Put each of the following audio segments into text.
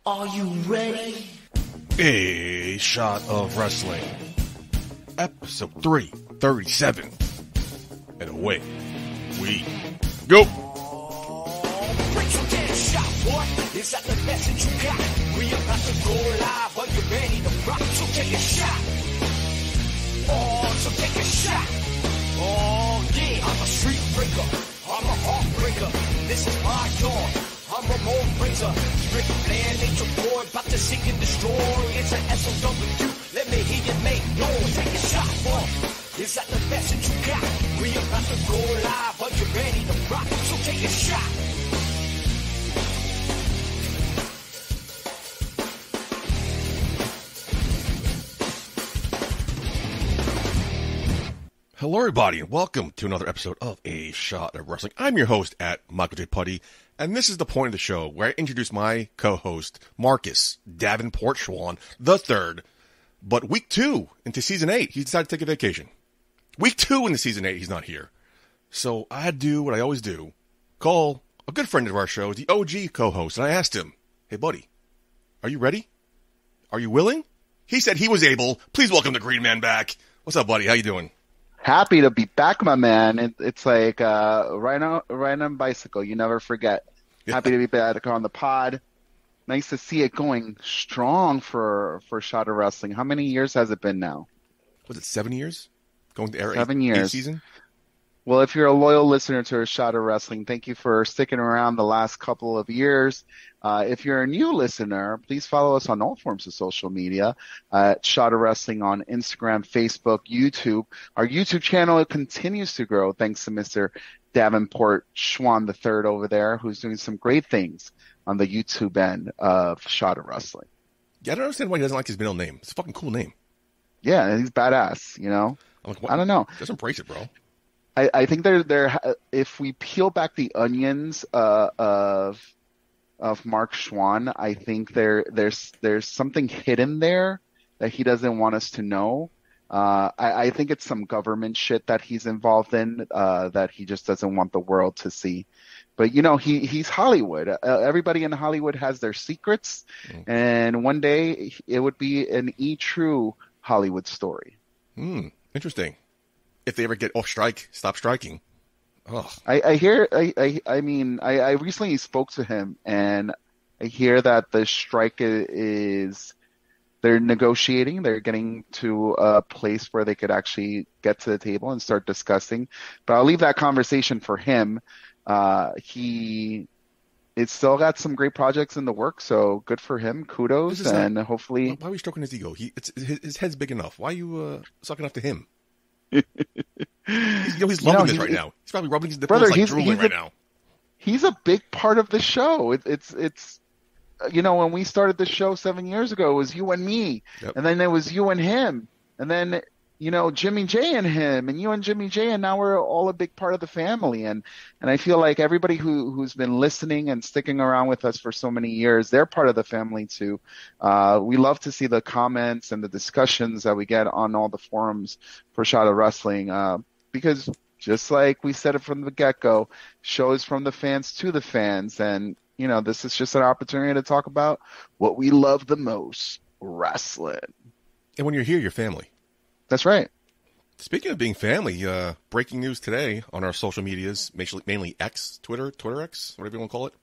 Are you ready? A Shot of Wrestling, episode 337, and away we go. Is that the message you got? We about to go live. Are you ready to rock? So take a shot. Oh, so take a shot. Oh, yeah. I'm a street breaker. I'm a heartbreaker. This is my dawn. I'm a Ramon Razor. Strict land, nature boy. About to seek and destroy. It's an SOW. Let me hear you make noise. Take a shot, boy. Is that the message you got? We about to go live. Are you ready to rock? So take a shot. Hello, everybody, and welcome to another episode of A Shot of Wrestling. I'm your host at Michael J. Putty, and this is the point of the show where I introduce my co-host, Marcus Davenport Schwann III. But week 2 into season 8, he decided to take a vacation. Week 2 into season 8, he's not here. So I had to do what I always do, call a good friend of our show, the OG co-host, and I asked him, hey, buddy, are you ready? Are you willing? He said he was able. Please welcome the Green Man back. What's up, buddy? How you doing? Happy to be back, my man. It's like right on bicycle. You never forget. Happy to be back on the pod. Nice to see it going strong for Shot of Wrestling. How many years has it been now? Was it 7 years? Going to air 7 years. 8th season? Well, if you're a loyal listener to Shot of Wrestling, thank you for sticking around the last couple of years. If you're a new listener, please follow us on all forms of social media at Shot of Wrestling on Instagram, Facebook, YouTube. Our YouTube channel continues to grow thanks to Mr. Davenport Schwann III over there, who's doing some great things on the YouTube end of Shot of Wrestling. Yeah, I don't understand why he doesn't like his middle name. It's a fucking cool name. Yeah, he's badass, you know? I'm like, what? I don't know. Just embrace it, bro. I think if we peel back the onions of Mark Schwann, I think there's something hidden there that he doesn't want us to know. I think it's some government shit that he's involved in that he just doesn't want the world to see. But you know, he's Hollywood. Everybody in Hollywood has their secrets, and one day it would be an true Hollywood story. Interesting. If they ever get off strike, stop striking. Oh. I mean, I recently spoke to him, and I hear that the strike is they're negotiating. They're getting to a place where they could actually get to the table and start discussing. But I'll leave that conversation for him. It's still got some great projects in the work, so good for him. Kudos, and hopefully. Why are you stroking his ego? His head's big enough. Why are you sucking up to him? He's loving this right now. He's probably rubbing his nipples like drooling right now. He's a big part of the show. It's you know, when we started the show 7 years ago, it was you and me, and then it was you and him, and then you know, Jimmy J and him, and you and Jimmy J, and now we're all a big part of the family. And I feel like everybody who's been listening and sticking around with us for so many years, they're part of the family too. We love to see the comments and the discussions that we get on all the forums for Shot of Wrestling, because just like we said it from the get-go, show is from the fans to the fans. And, you know, this is just an opportunity to talk about what we love the most, wrestling. And when you're here, you're family. That's right. Speaking of being family, breaking news today on our social medias, mainly X, Twitter X, whatever you want to call it.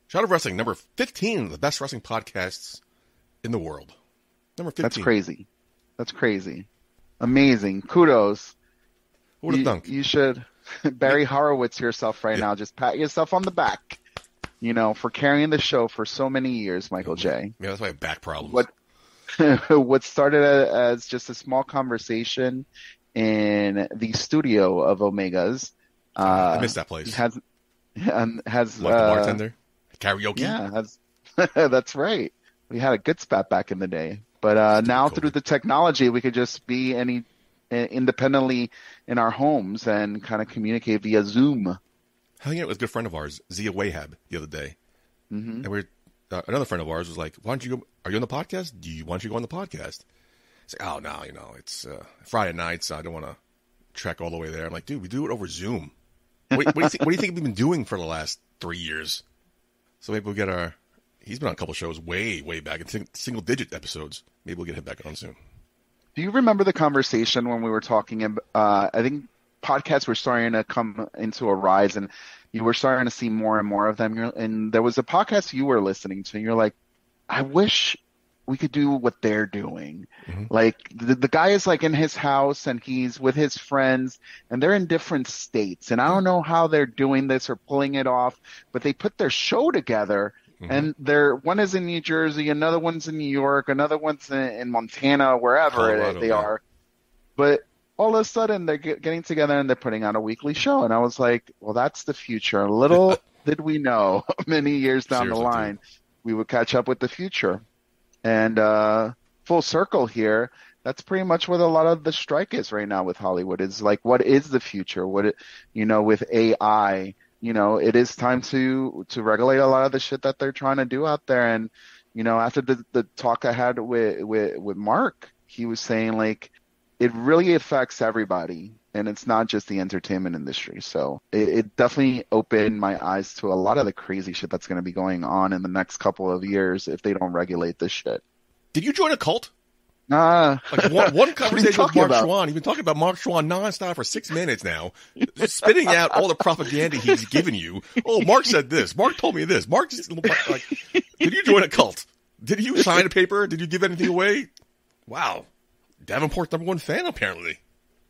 Shot of Wrestling, number 15 of the best wrestling podcasts in the world. Number 15. That's crazy. Amazing. Kudos. Who would have thunk? You should Barry Horowitz yourself right now. Just pat yourself on the back, you know, for carrying the show for so many years, Michael J. Yeah, that's why I have back problems. What started as just a small conversation in the studio of Omega's. I missed that place. Has like the bartender? Karaoke? Yeah, that's right. We had a good spat back in the day. But now through the technology, we could just be independently in our homes and kind of communicate via Zoom. Hanging out with a good friend of ours, Zia Wahab, the other day. And another friend of ours was like, "Why don't you go? Are you on the podcast? Why don't you go on the podcast?" It's like, "Oh no, you know, it's Friday nights. So I don't want to trek all the way there." I'm like, "Dude, we do it over Zoom. What do you think we've been doing for the last 3 years?" So maybe we'll get He's been on a couple shows way back in single-digit episodes. Maybe we'll get him back on soon. Do you remember the conversation when we were talking? I think podcasts were starting to come into a rise, and you were starting to see more and more of them. And there was a podcast you were listening to, and you're like, I wish we could do what they're doing. Mm-hmm. Like the guy is like in his house and he's with his friends and they're in different states. And I don't know how they're doing this or pulling it off, but they put their show together. And one is in New Jersey, another one's in New York, another one's in Montana, wherever Colorado, they are. But all of a sudden, they're getting together and they're putting on a weekly show. And I was like, well, that's the future. Little did we know, many years down the line, we would catch up with the future. And full circle here, that's pretty much what a lot of the strike is right now with Hollywood. Is like, what is the future? With AI. It is time to regulate a lot of the shit that they're trying to do out there. And, after the talk I had with Mark, he was saying, like, it really affects everybody. And it's not just the entertainment industry. So it definitely opened my eyes to a lot of the crazy shit that's going to be going on in the next couple of years if they don't regulate this shit. Did you join a cult? Nah. Like one conversation with Mark Schwann. You've been talking about Mark Schwann nonstop for 6 minutes now, just spitting out all the propaganda he's given you. Oh, Mark said this. Mark told me this. Mark just like, did you join a cult? Did you sign a paper? Did you give anything away? Wow, Davenport's #1 fan apparently.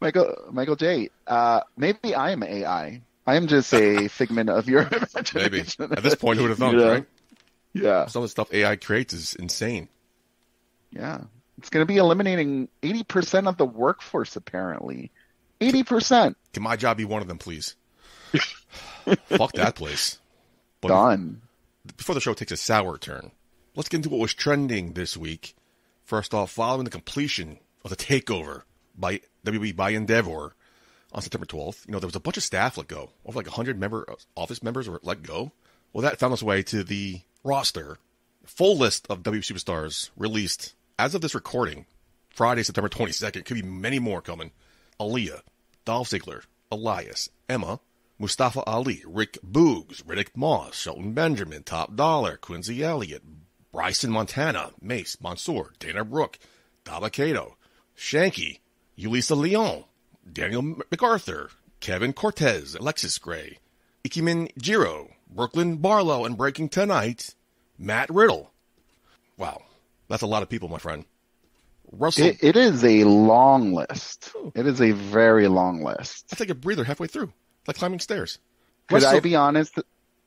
Michael J. Maybe I am AI. I am just a figment of your imagination. Maybe at this point, who would have thought, right? Yeah. Some of the stuff AI creates is insane. Yeah. It's going to be eliminating 80% of the workforce, apparently. 80%. Can my job be one of them, please? Fuck that place. But done. Before the show takes a sour turn, let's get into what was trending this week. First off, following the completion of the takeover by WWE by Endeavor on September 12th, there was a bunch of staff let go. Over like 100 office members were let go. Well, that found its way to the roster. Full list of WWE superstars released as of this recording, Friday, September 22nd. Could be many more coming. Aaliyah, Dolph Ziggler, Elias, Emma, Mustafa Ali, Rick Boogs, Riddick Moss, Shelton Benjamin, Top Dollar, Quincy Elliott, Bryson Montana, Mace, Mansoor, Dana Brooke, Dabba-Kato, Shanky, Yulisa Leon, Daniel MacArthur, Kevin Cortez, Alexis Gray, Ikemen Jiro, Brooklyn Barlow, and breaking tonight, Matt Riddle. Wow. That's a lot of people, my friend. Russell. It is a long list. It is a very long list. I take a breather halfway through. It's like climbing stairs. Could I be honest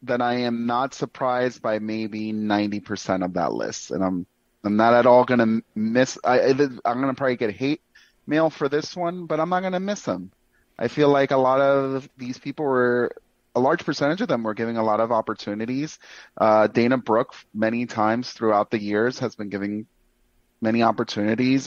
that I am not surprised by maybe 90% of that list? And I'm not at all going to miss. I'm going to probably get hate mail for this one, but I'm not going to miss them. I feel like a lot of these people a large percentage of them were giving a lot of opportunities. Dana Brooke, many times throughout the years, has been giving many opportunities.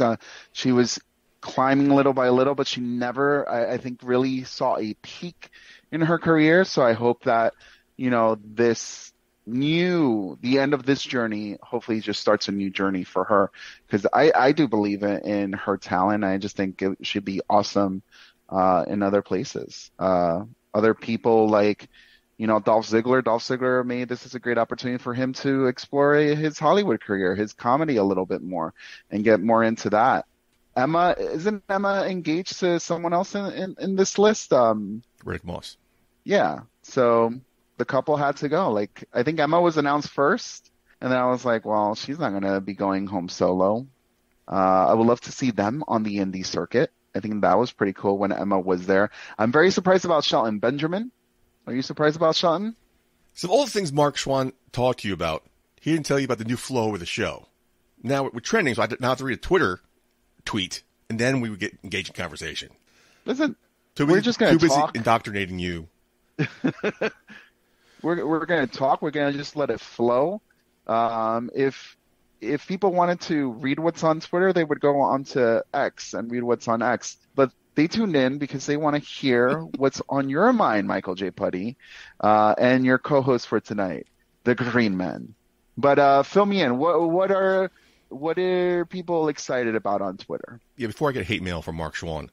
She was climbing little by little, but she never, I think, really saw a peak in her career. So I hope that, the end of this journey hopefully just starts a new journey for her, because I do believe in her talent. I just think it should be awesome in other places. Other people like, Dolph Ziggler. Dolph Ziggler this is a great opportunity for him to explore his Hollywood career, his comedy a little bit more, and get more into that. Isn't Emma engaged to someone else in this list? Riddick Moss. Yeah. So the couple had to go. Like, I think Emma was announced first, and then I was like, well, she's not going to be going home solo. I would love to see them on the indie circuit. I think that was pretty cool when Emma was there. I'm very surprised about Shelton Benjamin. Are you surprised about Shelton? So all the things Mark Schwann talked to you about, he didn't tell you about the new flow of the show. Now we're trending, so I now have to read a Twitter tweet, and then we would get engaged in conversation. Listen, we're just going to talk. Busy indoctrinating you. We're going to talk. We're going to just let it flow. If people wanted to read what's on Twitter, they would go on to X and read what's on X. But they tuned in because they want to hear what's on your mind, Michael J. Putty, and your co-host for tonight, the Green Man. But fill me in. What are people excited about on Twitter? Yeah, before I get hate mail from Mark Schwann,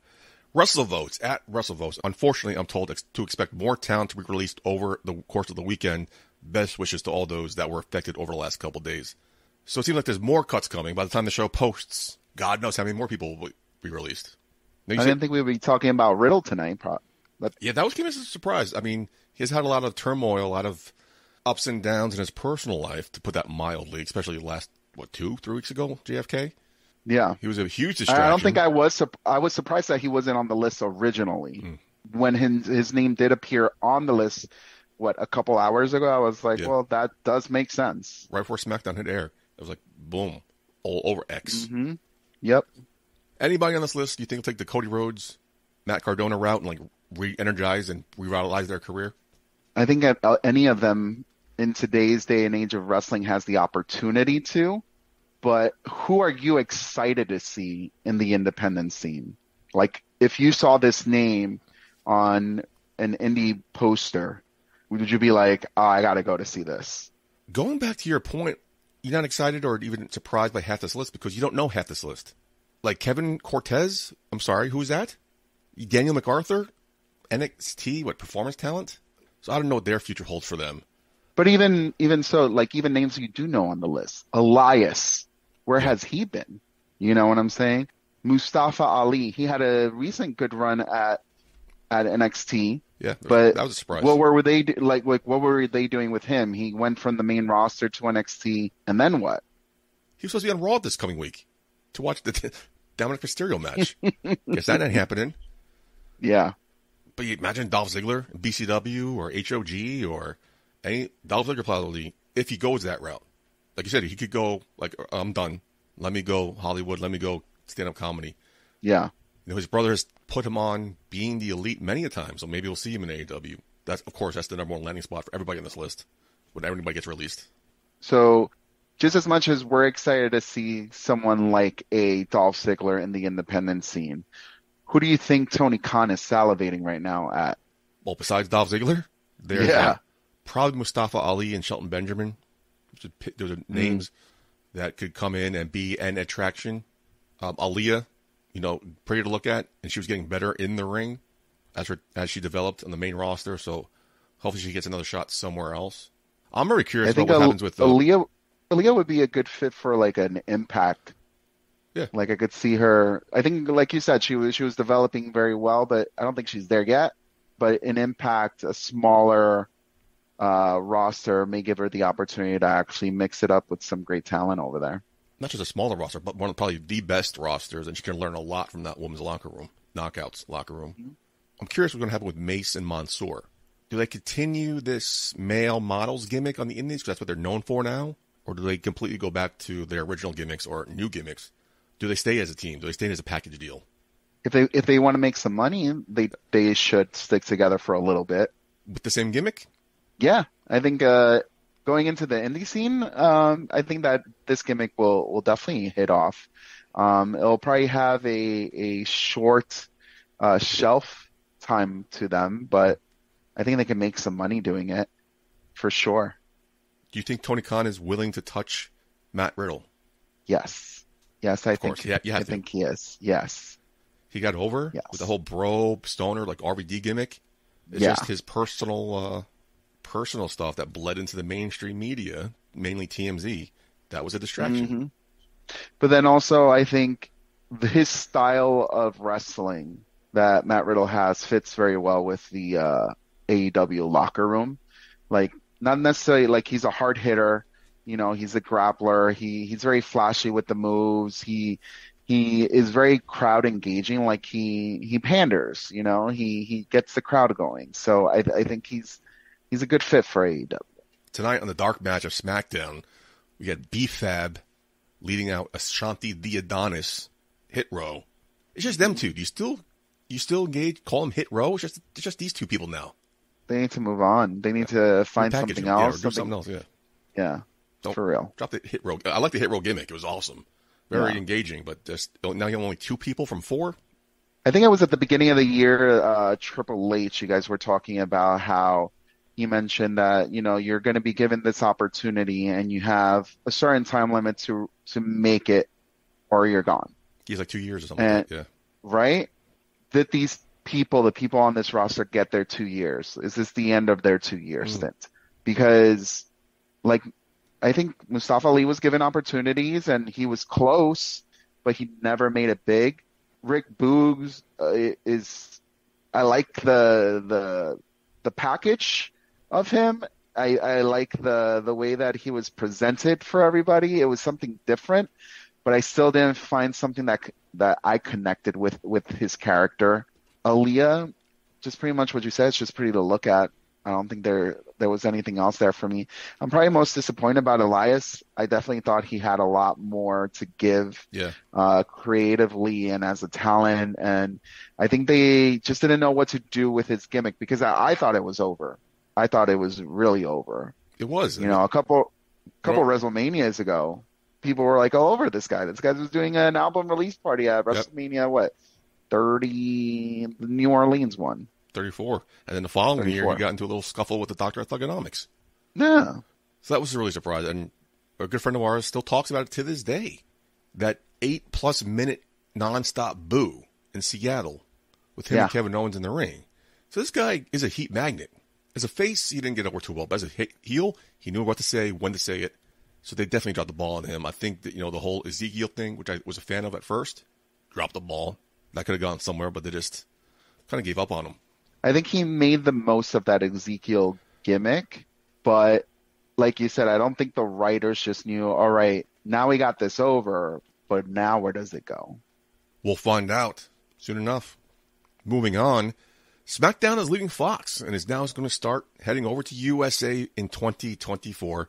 WrestleVotes, at WrestleVotes. Unfortunately, I'm told to expect more talent to be released over the course of the weekend Best wishes to all those that were affected over the last couple days. So it seems like there's more cuts coming. By the time the show posts, God knows how many more people will be released. I didn't think we would be talking about Riddle tonight. Yeah, that was came as a surprise. I mean, he's had a lot of turmoil, a lot of ups and downs in his personal life, to put that mildly, especially the last, 2-3 weeks ago, JFK? Yeah. He was a huge distraction. I don't think I was surprised that he wasn't on the list originally. When his name did appear on the list, a couple hours ago, I was like, well, that does make sense. Right before SmackDown hit air, it was like, boom, all over X. Mm-hmm. Yep. Anybody on this list, do you think will take the Cody Rhodes, Matt Cardona route and like re-energize and revitalize their career? I think any of them in today's day and age of wrestling has the opportunity to, but who are you excited to see in the independent scene? Like, if you saw this name on an indie poster, would you be like, oh, I got to go to see this? Going back to your point, you're not excited or even surprised by half this list because you don't know half this list. Like Kevin Cortez, I'm sorry, who's that? Daniel MacArthur? NXT, performance talent? So I don't know what their future holds for them. But even so, like even names you do know on the list. Elias, where has he been? You know what I'm saying? Mustafa Ali, he had a recent good run at NXT. Yeah, but that was a surprise. What were they what were they doing with him? He went from the main roster to NXT, and then what? He was supposed to be on Raw this coming week to watch the Dominic Mysterio match. Guess that ain't happening. Yeah. But you imagine Dolph Ziggler, BCW, or HOG, or any Dolph Ziggler probably, if he goes that route. Like you said, he could go, I'm done. Let me go Hollywood. Let me go stand-up comedy. Yeah. His brother has put him on being the elite many a time, so maybe we'll see him in AEW. That's the number one landing spot for everybody on this list when everybody gets released. So just as much as we're excited to see someone like a Dolph Ziggler in the independent scene, who do you think Tony Khan is salivating right now at? Well, besides Dolph Ziggler, there's probably Mustafa Ali and Shelton Benjamin. Those are names that could come in and be an attraction. Aaliyah, pretty to look at, and she was getting better in the ring as she developed on the main roster. So hopefully she gets another shot somewhere else. I'm very curious about what happens with Aaliyah would be a good fit for like an Impact. Yeah, like I could see her. I think, like you said, she was developing very well, but I don't think she's there yet. But in Impact, a smaller roster may give her the opportunity to actually mix it up with some great talent over there. Not just a smaller roster, but one of probably the best rosters, and she can learn a lot from that woman's locker room, Knockouts locker room. Mm-hmm. I'm curious what's going to happen with Mace and Mansoor. Do they continue this male models gimmick on the Indies because that's what they're known for now? Or do they completely go back to their original gimmicks or new gimmicks? Do they stay as a team? Do they stay as a package deal? If they want to make some money, they should stick together for a little bit. With the same gimmick? Yeah. I think going into the indie scene, I think that this gimmick will definitely hit off. It'll probably have a short shelf time to them, but I think they can make some money doing it for sure. Do you think Tony Khan is willing to touch Matt Riddle? Yes. Yes, I think he is. Yes. He got over with the whole bro stoner like RVD gimmick. It's just his personal stuff that bled into the mainstream media, mainly TMZ. That was a distraction. Mm-hmm. But then also, I think his style of wrestling that Matt Riddle has fits very well with the AEW locker room. Like, not necessarily like he's a hard hitter. He's a grappler. He's very flashy with the moves. He is very crowd engaging. Like he panders. He gets the crowd going. So I think he's a good fit for AEW. Tonight on the dark match of SmackDown, we got B-Fab leading out Ashanti the Adonis Hit Row. It's just them two. Do you still engage? Call them Hit Row? It's just these two people now. They need to move on. They need to find something else. Do something else. Yeah. For real. Drop the Hit Row. I like the Hit Row gimmick. It was awesome. Very engaging, but now you have only 2 people from 4? I think it was at the beginning of the year, Triple H, you guys were talking about how he mentioned that, you're going to be given this opportunity and you have a certain time limit to make it or you're gone. He's like 2 years or something. Yeah. Right? That the people on this roster get their 2 years. Is this the end of their 2-year stint? because, like, I think Mustafa Ali was given opportunities and he was close, but he never made it big. Rick Boogs is, I like the package of him. I like the way that he was presented for everybody. It was something different, but I still didn't find something that I connected with his character. Aaliyah, just pretty much what you said. It's just pretty to look at. I don't think there was anything else there for me. I'm probably most disappointed about Elias. I definitely thought he had a lot more to give, creatively and as a talent. And I think they just didn't know what to do with his gimmick, because I thought it was over. I thought it was really over. It was. You know, a couple WrestleManias ago, people were like all over this guy. This guy was doing an album release party at WrestleMania, 30, the New Orleans one. 34. And then the following 34. year, he got into a little scuffle with the Doctor of Thugonomics. Yeah. So that was really surprising. And a good friend of ours still talks about it to this day. That 8+ minute nonstop boo in Seattle with him and Kevin Owens in the ring. So this guy is a heat magnet. As a face, he didn't get over too well. But as a heel, he knew what to say, when to say it. So they definitely dropped the ball on him. I think that, the whole Ezekiel thing, which I was a fan of at first, dropped the ball. That could have gone somewhere, but they just kind of gave up on him. I think he made the most of that Ezekiel gimmick, but like you said, I don't think the writers just knew, all right, now we got this over, but now where does it go? We'll find out soon enough. Moving on, SmackDown is leaving Fox and is now going to start heading over to USA in 2024,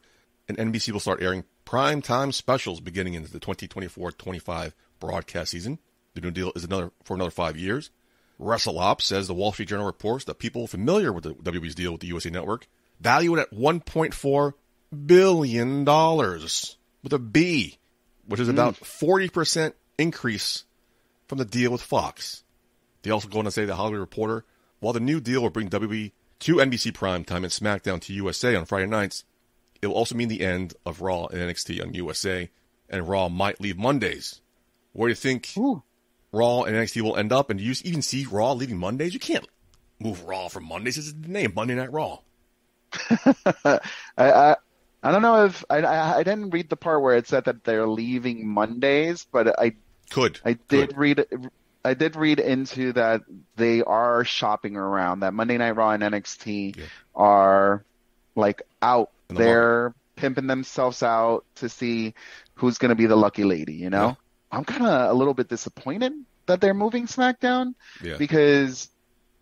and NBC will start airing primetime specials beginning in the 2024-25 broadcast season. The new deal is for another 5 years. WrestleOps says the Wall Street Journal reports that people familiar with the WWE's deal with the USA Network value it at $1.4 billion with a B, which is about 40% increase from the deal with Fox. They also go on to say, the Hollywood Reporter, while the new deal will bring WWE to NBC primetime and SmackDown to USA on Friday nights, it will also mean the end of Raw and NXT on USA, and Raw might leave Mondays. Where do you think Raw and NXT will end up? And do you even see Raw leaving Mondays? You can't move Raw from Mondays. It's the name, Monday Night Raw. I don't know if I didn't read the part where it said that they're leaving Mondays, but I did read into that they are shopping around, that Monday Night Raw and NXT are like out there pimping themselves out to see who's going to be the lucky lady, Yeah. I'm kind of a little bit disappointed that they're moving SmackDown because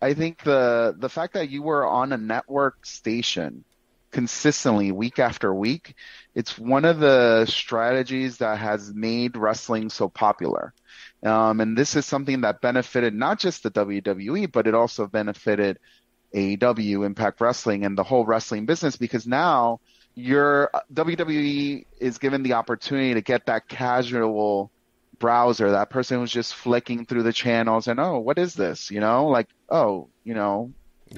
I think the fact that you were on a network station consistently week after week, it's one of the strategies that has made wrestling so popular. And this is something that benefited not just the WWE, but it also benefited AEW, Impact Wrestling, and the whole wrestling business, because now your WWE is given the opportunity to get that casual browser, that person who's just flicking through the channels and, oh, what is this?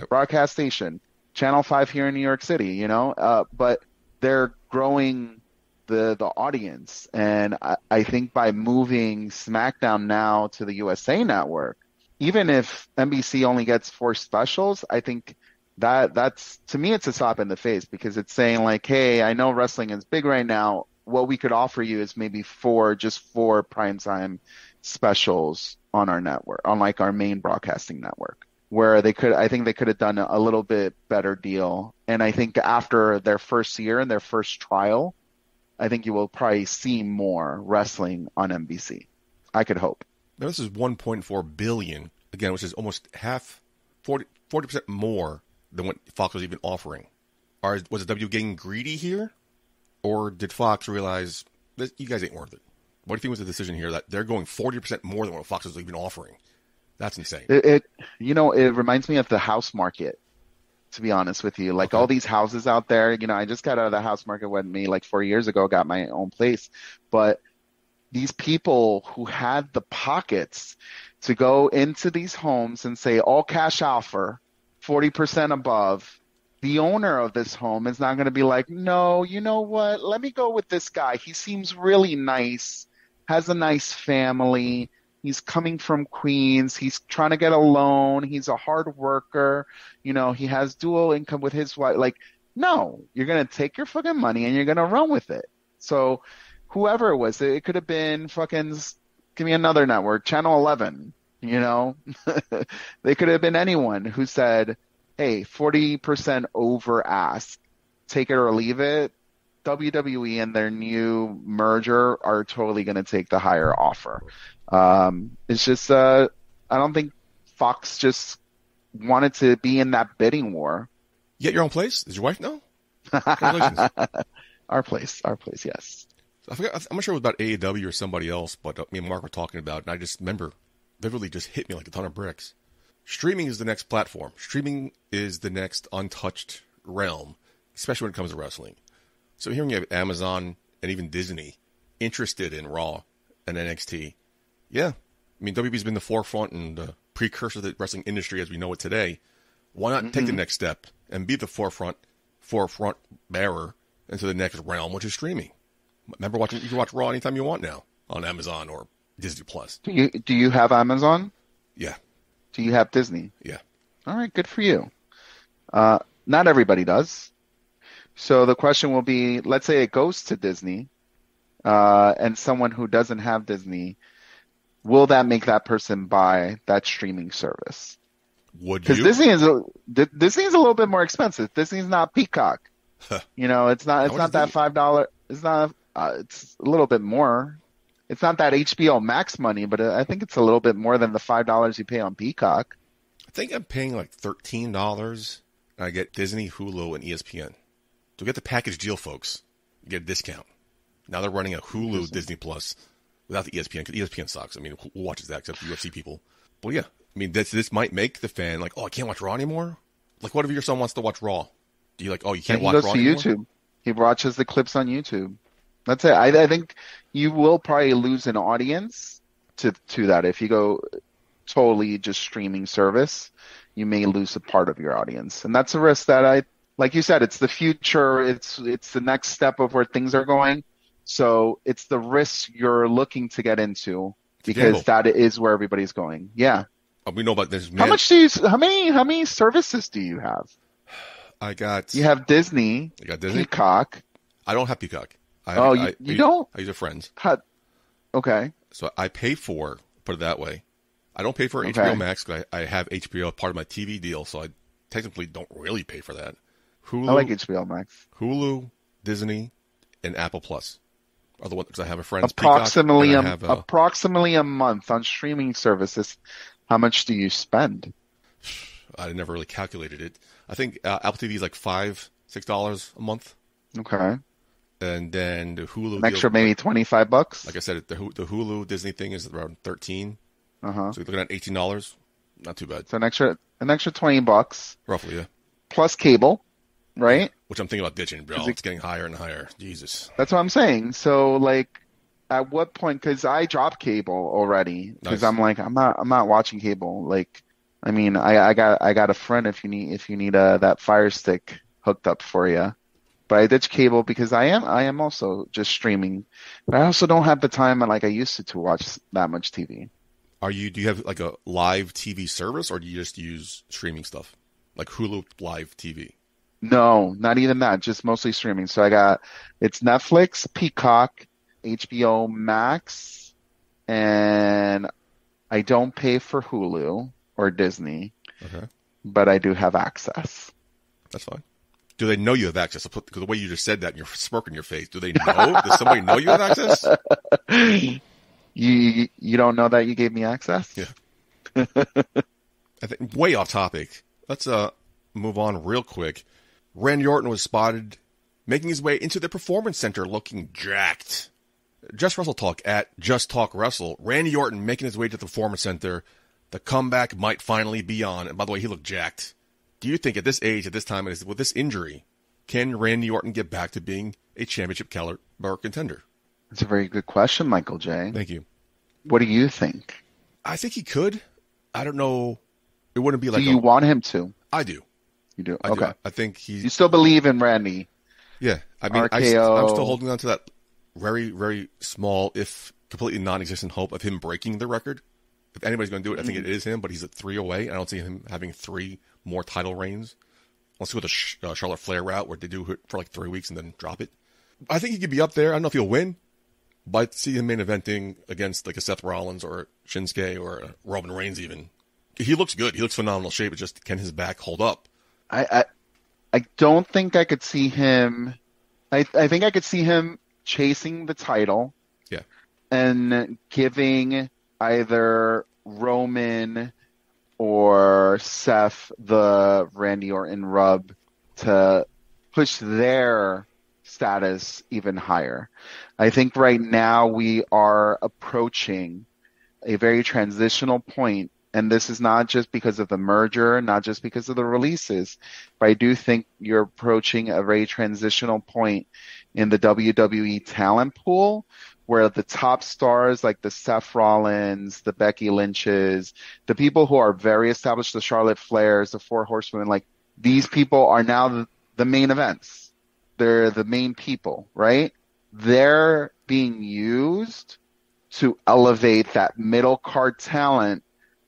Broadcast station, Channel 5 here in New York City, but they're growing the audience. And I think by moving SmackDown now to the USA Network, even if NBC only gets 4 specials, I think that's, to me, it's a slap in the face, because it's saying like, hey, I know wrestling is big right now. What we could offer you is maybe 4 primetime specials on our network, on like our main broadcasting network, where I think they could have done a little bit better deal. And I think after their first year and their first trial, I think you will probably see more wrestling on NBC. I could hope. Now, this is $1.4 billion, again, which is almost 40% more than what Fox was even offering. Was W getting greedy here? Or did Fox realize that you guys ain't worth it? What do you think was the decision here that they're going 40% more than what Fox was even offering? That's insane. It reminds me of the house market, to be honest with you. Like all these houses out there, I just got out of the house market like 4 years ago, got my own place. But these people who had the pockets to go into these homes and say, all cash offer, 40% above, the owner of this home is not going to be like, no, you know what? Let me go with this guy. He seems really nice, has a nice family. He's coming from Queens. He's trying to get a loan. He's a hard worker. He has dual income with his wife. Like, No, you're going to take your fucking money and you're going to run with it. So whoever it was, it could have been fucking, give me another network, Channel 11, you know? They could have been anyone who said, hey, 40% over ask, take it or leave it. WWE and their new merger are totally going to take the higher offer. It's just, I don't think Fox just wanted to be in that bidding war. You get your own place? Does your wife know? Congratulations. Our place, yes. I forgot, I'm not sure it was about AEW or somebody else, but me and Mark were talking about it, and I just remember, vividly just hit me like a ton of bricks. Streaming is the next platform. Streaming is the next untouched realm, especially when it comes to wrestling. So hearing you have Amazon and even Disney interested in Raw and NXT, yeah. I mean, WWE's been the forefront and the precursor to the wrestling industry as we know it today. Why not take the next step and be the forefront bearer into the next realm, which is streaming? Remember, you can watch Raw anytime you want now on Amazon or Disney Plus. Do you have Amazon? Yeah. Do you have Disney? Yeah. All right, good for you. Not everybody does. So the question will be, let's say it goes to Disney, and someone who doesn't have Disney, will that make that person buy that streaming service? Would you? Because Disney's a little bit more expensive. Disney's not Peacock. You know, it's not that $5. It's not. It's a little bit more. It's not that HBO Max money, but I think it's a little bit more than the $5 you pay on Peacock. I think I'm paying like $13, and I get Disney, Hulu, and ESPN. To get the package deal, folks, you get a discount. Now they're running a Hulu Disney Plus without the ESPN, because ESPN sucks. I mean, who watches that except UFC people? But yeah, I mean, this might make the fan like, oh, I can't watch Raw anymore? Like, what if your son wants to watch Raw? Do you like, oh, you can't watch Raw anymore? He goes to YouTube. He watches the clips on YouTube. That's it. I think you will probably lose an audience to that. If you go totally just streaming service, you may lose a part of your audience. And that's a risk that like you said, it's the future. It's the next step of where things are going. So it's the risk you're looking to get into because that is where everybody's going. Yeah. We know about this. Man. How many services do you have? You have Disney. I got Disney. Peacock. I don't have Peacock. You don't? I use a friend's. Okay. So I pay for, put it that way. I don't pay for HBO Max because I have HBO part of my TV deal, so I technically don't really pay for that. Hulu, I like HBO Max. Hulu, Disney, and Apple Plus are the ones, because I have a friend's approximately a month on streaming services. How much do you spend? I never really calculated it. I think Apple TV is like $5-6 a month. Okay. And then the Hulu an extra maybe $25. Like I said, the Hulu Disney thing is around $13. So you're looking at $18. Not too bad. So an extra $20. Roughly, yeah. Plus cable, right? Yeah. Which I'm thinking about ditching, bro. It's getting higher and higher. Jesus. That's what I'm saying. So like, at what point? Because I dropped cable already. Because I'm like, I'm not watching cable. Like, I mean, I got a friend if you need that Fire Stick hooked up for you. But I ditched cable because I am also just streaming. But I also don't have the time like I used to watch that much TV. Do you have like a live TV service, or do you just use streaming stuff? Like Hulu Live TV? No, not even that. Just mostly streaming. So it's Netflix, Peacock, HBO Max, and I don't pay for Hulu or Disney. Okay. But I do have access. That's fine. Do they know you have access? Because the way you just said that, and you're smirking your face. Do they know? Does somebody know you have access? You don't know that you gave me access? Yeah. I think way off topic. Let's move on real quick. Randy Orton was spotted making his way into the Performance Center looking jacked. Just Wrestle Talk at Just Talk Wrestle. Randy Orton making his way to the Performance Center. The comeback might finally be on. And by the way, he looked jacked. Do you think at this age, at this time, with this injury, can Randy Orton get back to being a championship caliber contender? That's a very good question, Michael J. Thank you. What do you think? I think he could. I don't know. It wouldn't be like. Do you want him to? I do. You do? I okay. Do. I think he's. You still believe in Randy? Yeah. I mean, I'm still holding on to that very, very small, if completely non-existent hope of him breaking the record. If anybody's going to do it, I think it is him, but he's at 3 away. I don't see him having 3 more title reigns. Let's go with the Charlotte Flair route where they do it for like 3 weeks and then drop it. I think he could be up there. I don't know if he'll win, but I'd see him main eventing against like a Seth Rollins or Shinsuke or a Roman Reigns even. He looks good. He looks phenomenal shape. It's just, can his back hold up? I don't think I could see him. I think I could see him chasing the title. Yeah. And giving either Roman or Seth the Randy Orton rub to push their status even higher. I think right now we are approaching a very transitional point, and this is not just because of the merger, not just because of the releases, but I do think you're approaching a very transitional point in the WWE talent pool, where the top stars like the Seth Rollins, the Becky Lynches, the people who are very established, the Charlotte Flairs, the Four Horsewomen, like these people are now the main events. They're the main people, right? They're being used to elevate that middle card talent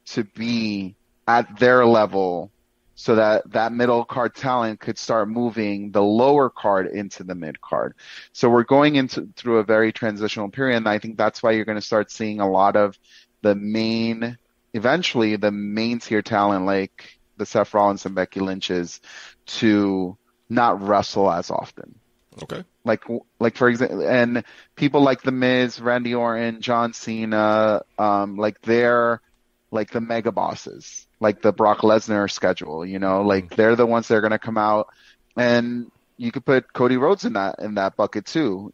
to be at their level, so that that middle card talent could start moving the lower card into the mid card. So we're going through a very transitional period, and I think that's why you're going to start seeing a lot of eventually the main tier talent like the Seth Rollins and Becky Lynches to not wrestle as often. Okay. Like for example, and people like The Miz, Randy Orton, John Cena, like they're like the mega bosses, like the Brock Lesnar schedule, like they're the ones that are going to come out, and you could put Cody Rhodes in that bucket too,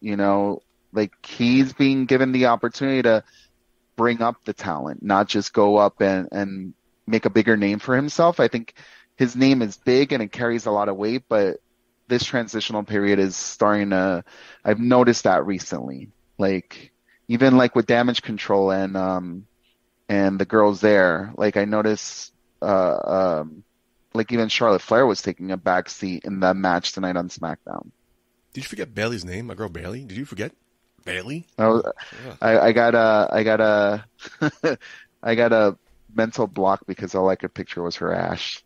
like he's being given the opportunity to bring up the talent, not just go up and make a bigger name for himself. I think his name is big and it carries a lot of weight, but this transitional period is starting to, I've noticed that recently, like even like with Damage Control and the girls there, like I noticed, like even Charlotte Flair was taking a back seat in that match tonight on SmackDown. Did you forget Bailey's name? My girl Bailey? Did you forget Bailey? I got a I got a mental block because all I could picture was her ash.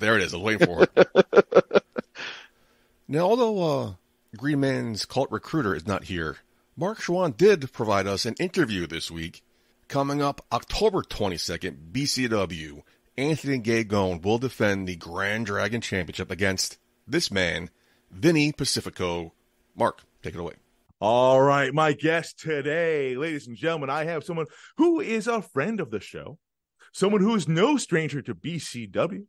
There it is. I was waiting for it. Now, although Green Man's cult recruiter is not here, Mark Schwann did provide us an interview this week. Coming up October 22nd, BCW, Anthony Gagone will defend the Grand Dragon Championship against this man, Vinny Pacifico. Mark, take it away. All right, my guest today, ladies and gentlemen, I have someone who is a friend of the show, someone who is no stranger to BCW,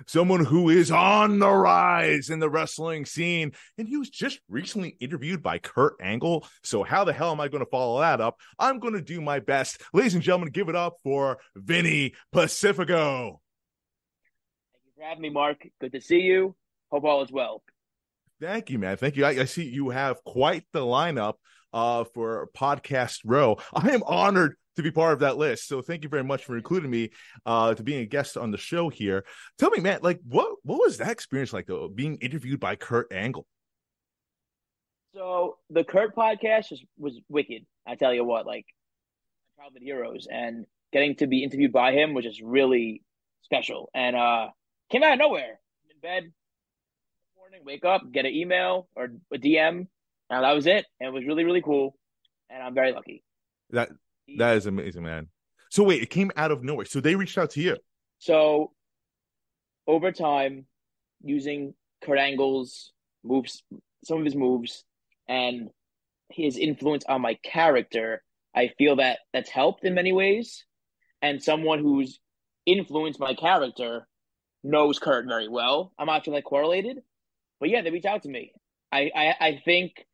someone who is on the rise in the wrestling scene, and he was just recently interviewed by Kurt Angle. So how the hell am I going to follow that up? I'm going to do my best. Ladies and gentlemen, give it up for Vinny Pacifico. Thank you for having me, Mark. Good to see you. Hope all is well. Thank you, man. Thank you. I see you have quite the lineup for Podcast Row. I am honored to be part of that list. So thank you very much for including me to being a guest on the show here. Tell me, Matt, like what was that experience like though, being interviewed by Kurt Angle? So the Kurt podcast was wicked. I tell you what, like childhood heroes, and getting to be interviewed by him was just really special. And came out of nowhere. I'm in bed morning, wake up, get an email or a DM, and that was it. And it was really, really cool. And I'm very lucky. That is amazing, man. So wait, it came out of nowhere. So they reached out to you. So over time, using Kurt Angle's moves, some of his moves, and his influence on my character, I feel that that's helped in many ways. And someone who's influenced my character knows Kurt very well. I'm not sure that correlated, but yeah, they reached out to me. I think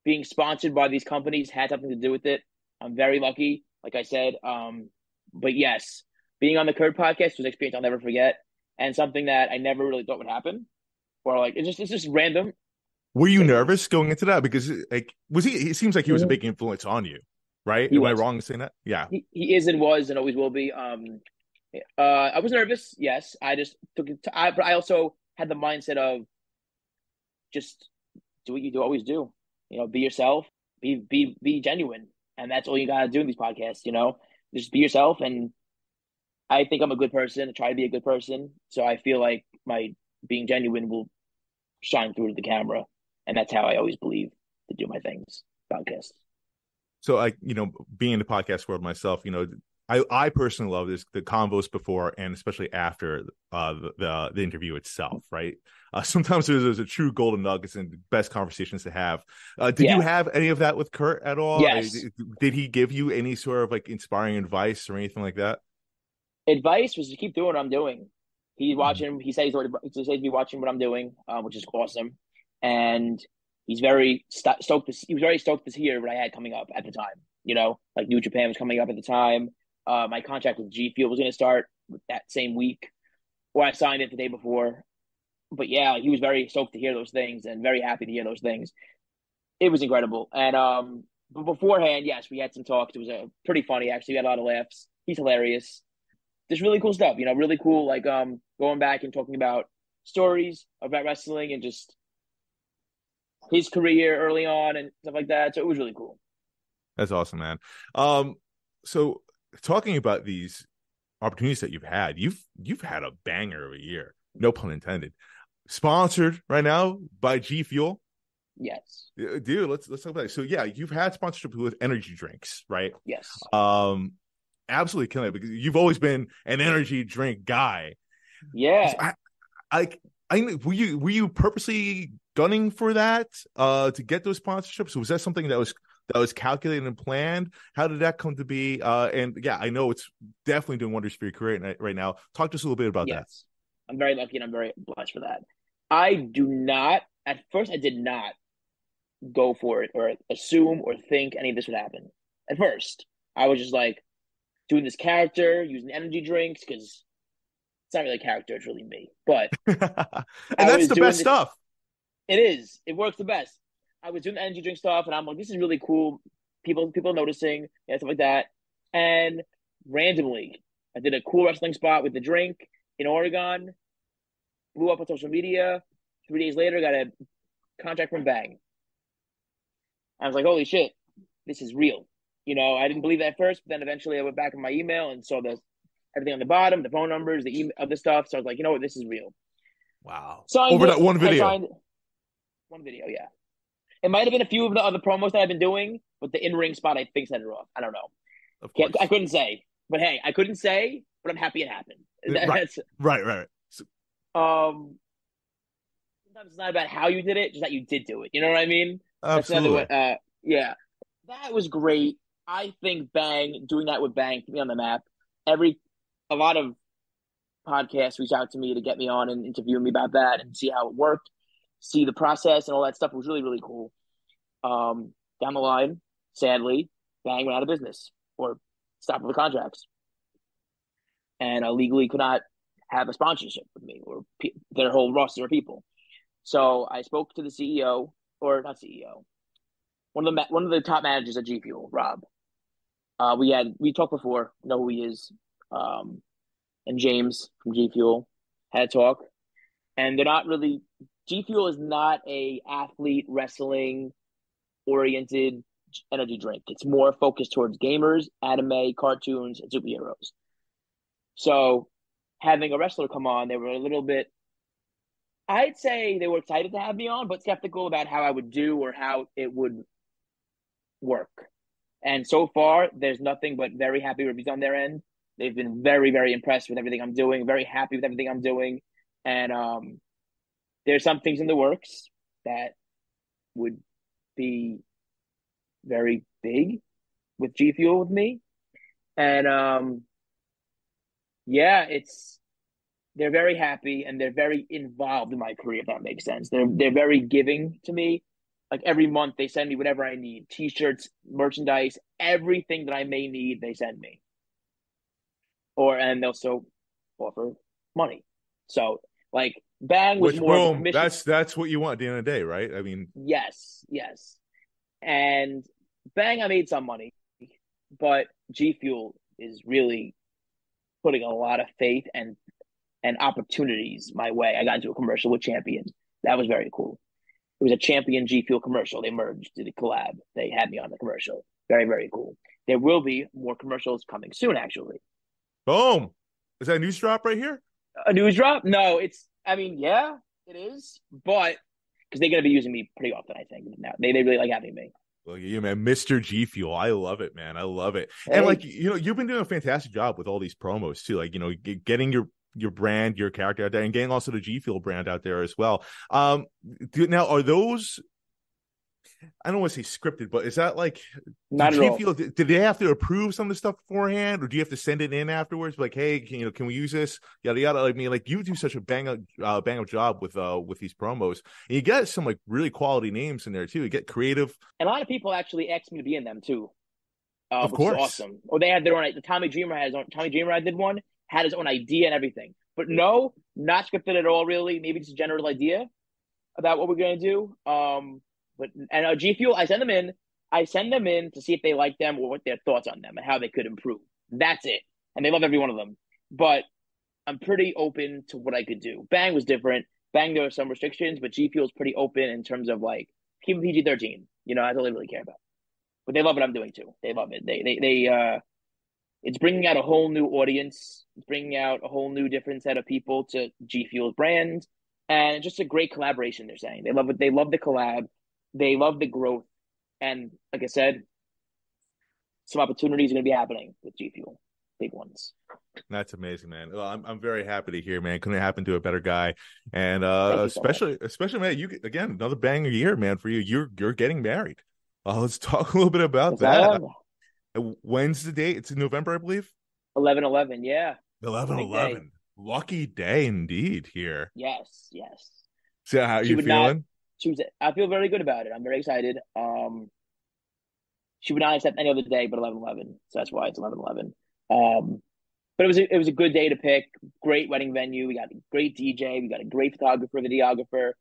being sponsored by these companies had something to do with it. I'm very lucky, like I said. But yes, being on the Kurt podcast was an experience I'll never forget, and something that I never really thought would happen. Or like it's just random. Were you nervous going into that? Because like was he? It seems like he was a big influence on you, right? Am I wrong in saying that? Yeah, he is and was and always will be. I was nervous. Yes, I just took it. But I also had the mindset of just do what you always do. Be yourself. Be genuine. And that's all you got to do in these podcasts, just be yourself. And I think I'm a good person. I try to be a good person. So I feel like my being genuine will shine through to the camera, and that's how I always believe to do my things. Podcasts. So being in the podcast world myself, I personally love the convos before and especially after the interview itself, right? Sometimes there's a true golden nuggets and best conversations to have. Did you have any of that with Kurt at all? Yes. Did he give you any sort of like inspiring advice or anything like that? Advice was to keep doing what I'm doing. He's watching. He said he's to be watching what I'm doing, which is awesome. And he's very stoked. He was very stoked to hear what I had coming up at the time. Like New Japan was coming up at the time. My contract with G Fuel was going to start that same week, or I signed it the day before. But yeah, he was very stoked to hear those things and very happy to hear those things. It was incredible. And but beforehand, yes, we had some talks. It was pretty funny actually. We had a lot of laughs. He's hilarious. Just really cool stuff, really cool. Like going back and talking about stories about wrestling and just his career early on and stuff like that. So it was really cool. That's awesome, man. So talking about these opportunities that you've had a banger of a year, no pun intended. Sponsored right now by G Fuel. Yes, dude. Let's talk about it. So yeah, you've had sponsorship with energy drinks, right? Yes. Absolutely killing it because you've always been an energy drink guy. Yeah. Were you purposely gunning for that to get those sponsorships? Was that something that was calculated and planned? How did that come to be? And yeah, I know it's definitely doing wonders for your career right now. Talk to us a little bit about that. I'm very lucky and I'm very blessed for that. At first I did not go for it or assume or think any of this would happen. At first, I was just like doing this character, using energy drinks because it's not really a character, it's really me. But and that's the best stuff. It is. It works the best. I was doing the energy drink stuff, and I'm like, this is really cool. People noticing and stuff like that. And randomly, I did a cool wrestling spot with the drink in Oregon. Blew up on social media. 3 days later, got a contract from Bang. I was like, holy shit, this is real. I didn't believe that at first, but then eventually I went back in my email and saw everything on the bottom, the phone numbers, the email, other stuff. So I was like, you know what, this is real. Wow. Over that one video. One video, yeah. It might have been a few of the other promos that I've been doing, but the in-ring spot, I think, set it off. I don't know. Of course. I couldn't say. But hey, I couldn't say, but I'm happy it happened. Right. So, sometimes it's not about how you did it, just that you did do it. You know what I mean? Absolutely. Yeah. That was great. I think Bang, doing that with Bang, put me on the map. A lot of podcasts reached out to me to get me on and interview me about that and see how it worked, see the process and all that stuff. It was really, really cool. Down the line, sadly, Bang went out of business or stopped with the contracts. And I legally could not have a sponsorship with me or their whole roster of people. So I spoke to the CEO, or not CEO, one of the top managers at G Fuel, Rob. We talked before, know who he is, and James from G Fuel had a talk, and they're not really. G Fuel is not a athlete wrestling oriented energy drink. It's more focused towards gamers, anime, cartoons, and superheroes. So having a wrestler come on, they were a little bit. I'd say they were excited to have me on, but skeptical about how I would do or how it would work. And so far, there's nothing but very happy reviews on their end. They've been very, very impressed with everything I'm doing, very happy with everything I'm doing. And there's some things in the works that would be very big with G Fuel with me. And yeah, they're very happy and they're very involved in my career, if that makes sense. They're very giving to me. Like every month they send me whatever I need, t-shirts, merchandise, everything that I may need, they send me. And they'll also offer money. So like Bang was more of a commission. That's what you want at the end of the day, right? I mean, yes. And Bang, I made some money, but G Fuel is really putting a lot of faith and opportunities my way. I got into a commercial with Champion. That was very cool. It was a Champion G Fuel commercial. They merged, did a collab. They had me on the commercial. Very, very cool. There will be more commercials coming soon, actually. Boom. Is that a news drop right here? A news drop? No, I mean, yeah, it is, but because they're going to be using me pretty often, I think. Now they really like having me. Well, you man, Mr. G Fuel, I love it, man. I love it. Hey. And like you've been doing a fantastic job with all these promos too. Like getting your brand, your character out there, and getting also the G Fuel brand out there as well. Now are those? I don't want to say scripted, but is that like not at all? Did they have to approve some of the stuff beforehand, or do you have to send it in afterwards? Like, hey, can we use this? Yada yada. I mean, like you do such a bang up job with these promos, and you get some like really quality names in there too. You get creative, and a lot of people actually asked me to be in them too. Of which course, is awesome. Or they had their own. The Tommy Dreamer had his own. Tommy Dreamer, I did one, had his own idea and everything. But no, not scripted at all. Really, maybe just a general idea about what we're gonna do. But G Fuel, I send them in. I send them in to see if they like them or what their thoughts on them and how they could improve. That's it. And they love every one of them. But I'm pretty open to what I could do. Bang was different. Bang, there were some restrictions, but G Fuel's pretty open in terms of like keeping PG-13. That's all they really care about. But they love what I'm doing too. They love it. It's bringing out a whole new audience. It's bringing out a whole new different set of people to G Fuel's brand, and it's just a great collaboration. They're saying they love it. They love the collab. They love the growth, and like I said, some opportunities are going to be happening with G Fuel, big ones. That's amazing, man. Well, I'm very happy to hear, man. Couldn't happen to a better guy, and especially man, you again another banger year, man, for you. You're getting married. Let's talk a little bit about that. When's the date? It's in November, I believe. 11/11, yeah. 11/11. Lucky day indeed here. Yes. So how are you feeling? I feel very good about it. I'm very excited. She would not accept any other day but 11/11, so that's why it's 11/11. But it was a good day to pick. Great wedding venue. We got a great DJ. We got a great photographer, videographer.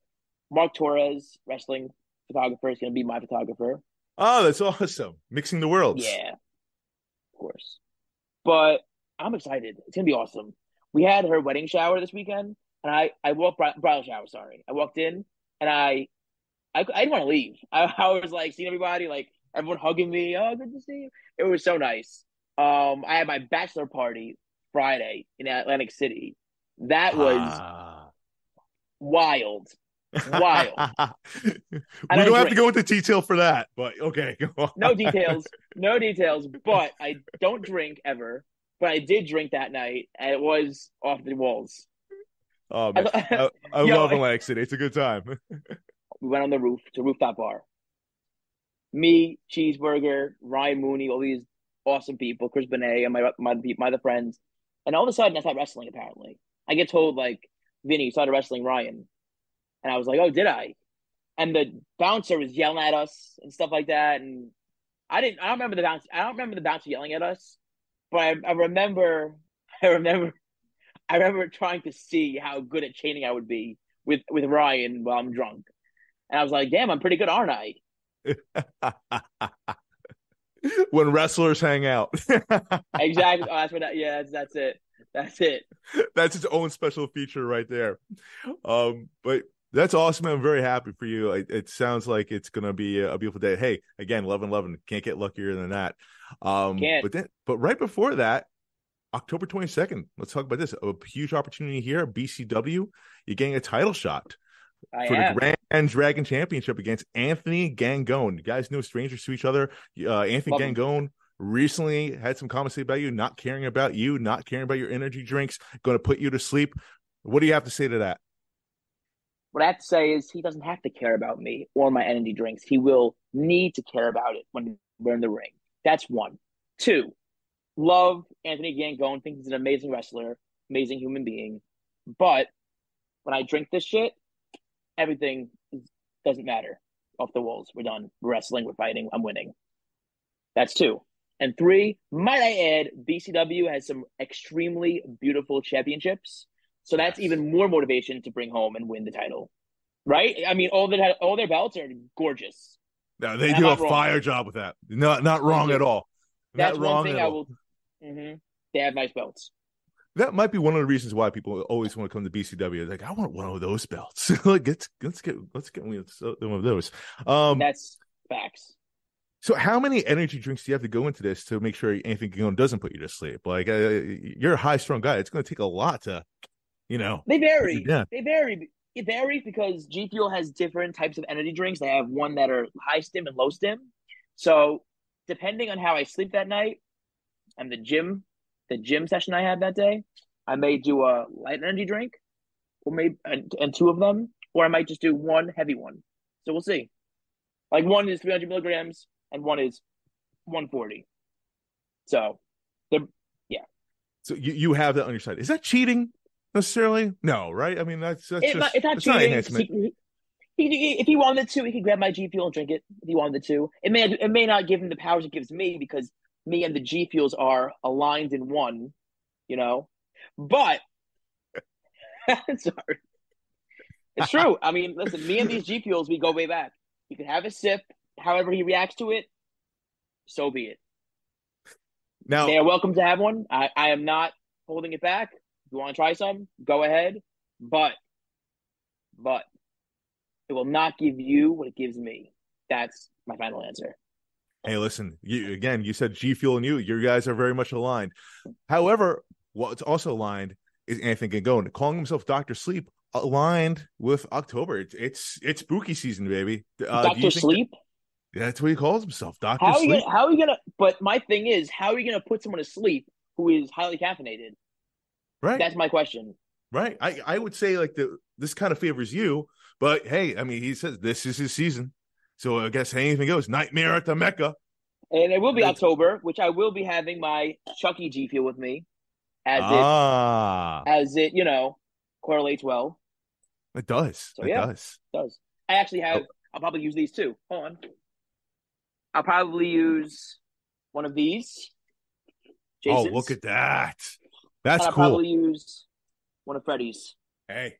Mark Torres, wrestling photographer, is going to be my photographer. Oh, that's awesome! Mixing the worlds. Yeah, of course. But I'm excited. It's going to be awesome. We had her wedding shower this weekend, and I walked bridal shower. Sorry, I walked in. And I didn't want to leave. I was like seeing everybody, like everyone hugging me. Oh, good to see you. It was so nice. I had my bachelor party Friday in Atlantic City. That was wild. We don't have to go into detail for that, but okay. No details. But I don't drink ever. But I did drink that night, and it was off the walls. Oh man, I love Atlantic City. It's a good time. We went on the roof to a rooftop bar. Me, Cheeseburger, Ryan Mooney, all these awesome people, Chris Benet, and my other friends. And all of a sudden, I started wrestling. Apparently, I get told like, Vinny started wrestling Ryan, and I was like, oh, did I? And the bouncer was yelling at us and stuff like that. And I don't remember the bouncer yelling at us, but I remember trying to see how good at chaining I would be with Ryan while I'm drunk. And I was like, damn, I'm pretty good, aren't I? When wrestlers hang out. Exactly. Oh, that's it. That's its own special feature right there. But that's awesome. I'm very happy for you. It sounds like it's going to be a beautiful day. Hey, again, 11/11. Can't get luckier than that. But right before that, October 22nd, let's talk about this. A huge opportunity here at BCW. You're getting a title shot the Grand Dragon Championship against Anthony Gangone. You guys no strangers to each other. Anthony Gangone recently had some comments about you, not caring about your energy drinks, going to put you to sleep. What do you have to say to that? What I have to say is he doesn't have to care about me or my energy drinks. He will need to care about it when we're in the ring. That's one. Two, love Anthony Gangone. Think he's an amazing wrestler, amazing human being. But when I drink this shit, everything doesn't matter. Off the walls. We're done. We're wrestling. We're fighting. I'm winning. That's two. And three, might I add, BCW has some extremely beautiful championships. So that's even more motivation to bring home and win the title. Right? I mean, all their belts are gorgeous. No, they do a fire job with that. Not wrong at all. That's one thing I will. They have nice belts. That might be one of the reasons why people always want to come to BCW. Like, I want one of those belts. Like, let's get one of those. That's facts. So, how many energy drinks do you have to go into this to make sure Anthony Gangone doesn't put you to sleep? Like, you're a high strung guy. It's going to take a lot to They vary. Yeah. They vary. It varies because G Fuel has different types of energy drinks. They have one that are high stim and low stim. So depending on how I sleep that night and the gym session I had that day, I may do a light energy drink, or maybe and two of them, or I might just do one heavy one. So we'll see. Like one is 300 milligrams and one is 140. So yeah. So you have that on your side. Is that cheating necessarily? No, right? I mean, it's not cheating. If he wanted to, he could grab my G Fuel and drink it. If he wanted to, it may not give him the powers it gives me because me and the G Fuels are aligned in one, But sorry, it's true. I mean, listen, me and these G Fuels, we go way back. He could have a sip, however he reacts to it, so be it. Now they are welcome to have one. I am not holding it back. If you want to try some, go ahead. But it will not give you what it gives me. That's my final answer. Hey, listen, you said G Fuel and you guys are very much aligned. However, what's also aligned is Anthony Gangone calling himself Dr. Sleep, aligned with October. It's spooky season, baby. Dr. Sleep? That's what he calls himself, Dr. Sleep. How are you gonna? But my thing is, how are you gonna put someone to sleep who is highly caffeinated? Right. That's my question. Right. I would say this kind of favors you, but hey, I mean, he says this is his season, so I guess anything goes. Nightmare at the Mecca, and it will be October, which I will be having my Chucky G Fuel with me, as it correlates well. It does. So, it does. I actually have. I'll probably use these too. Hold on. I'll probably use one of these. Jason's. Oh, look at that. That's I'll cool. I'll probably use one of Freddy's. Hey.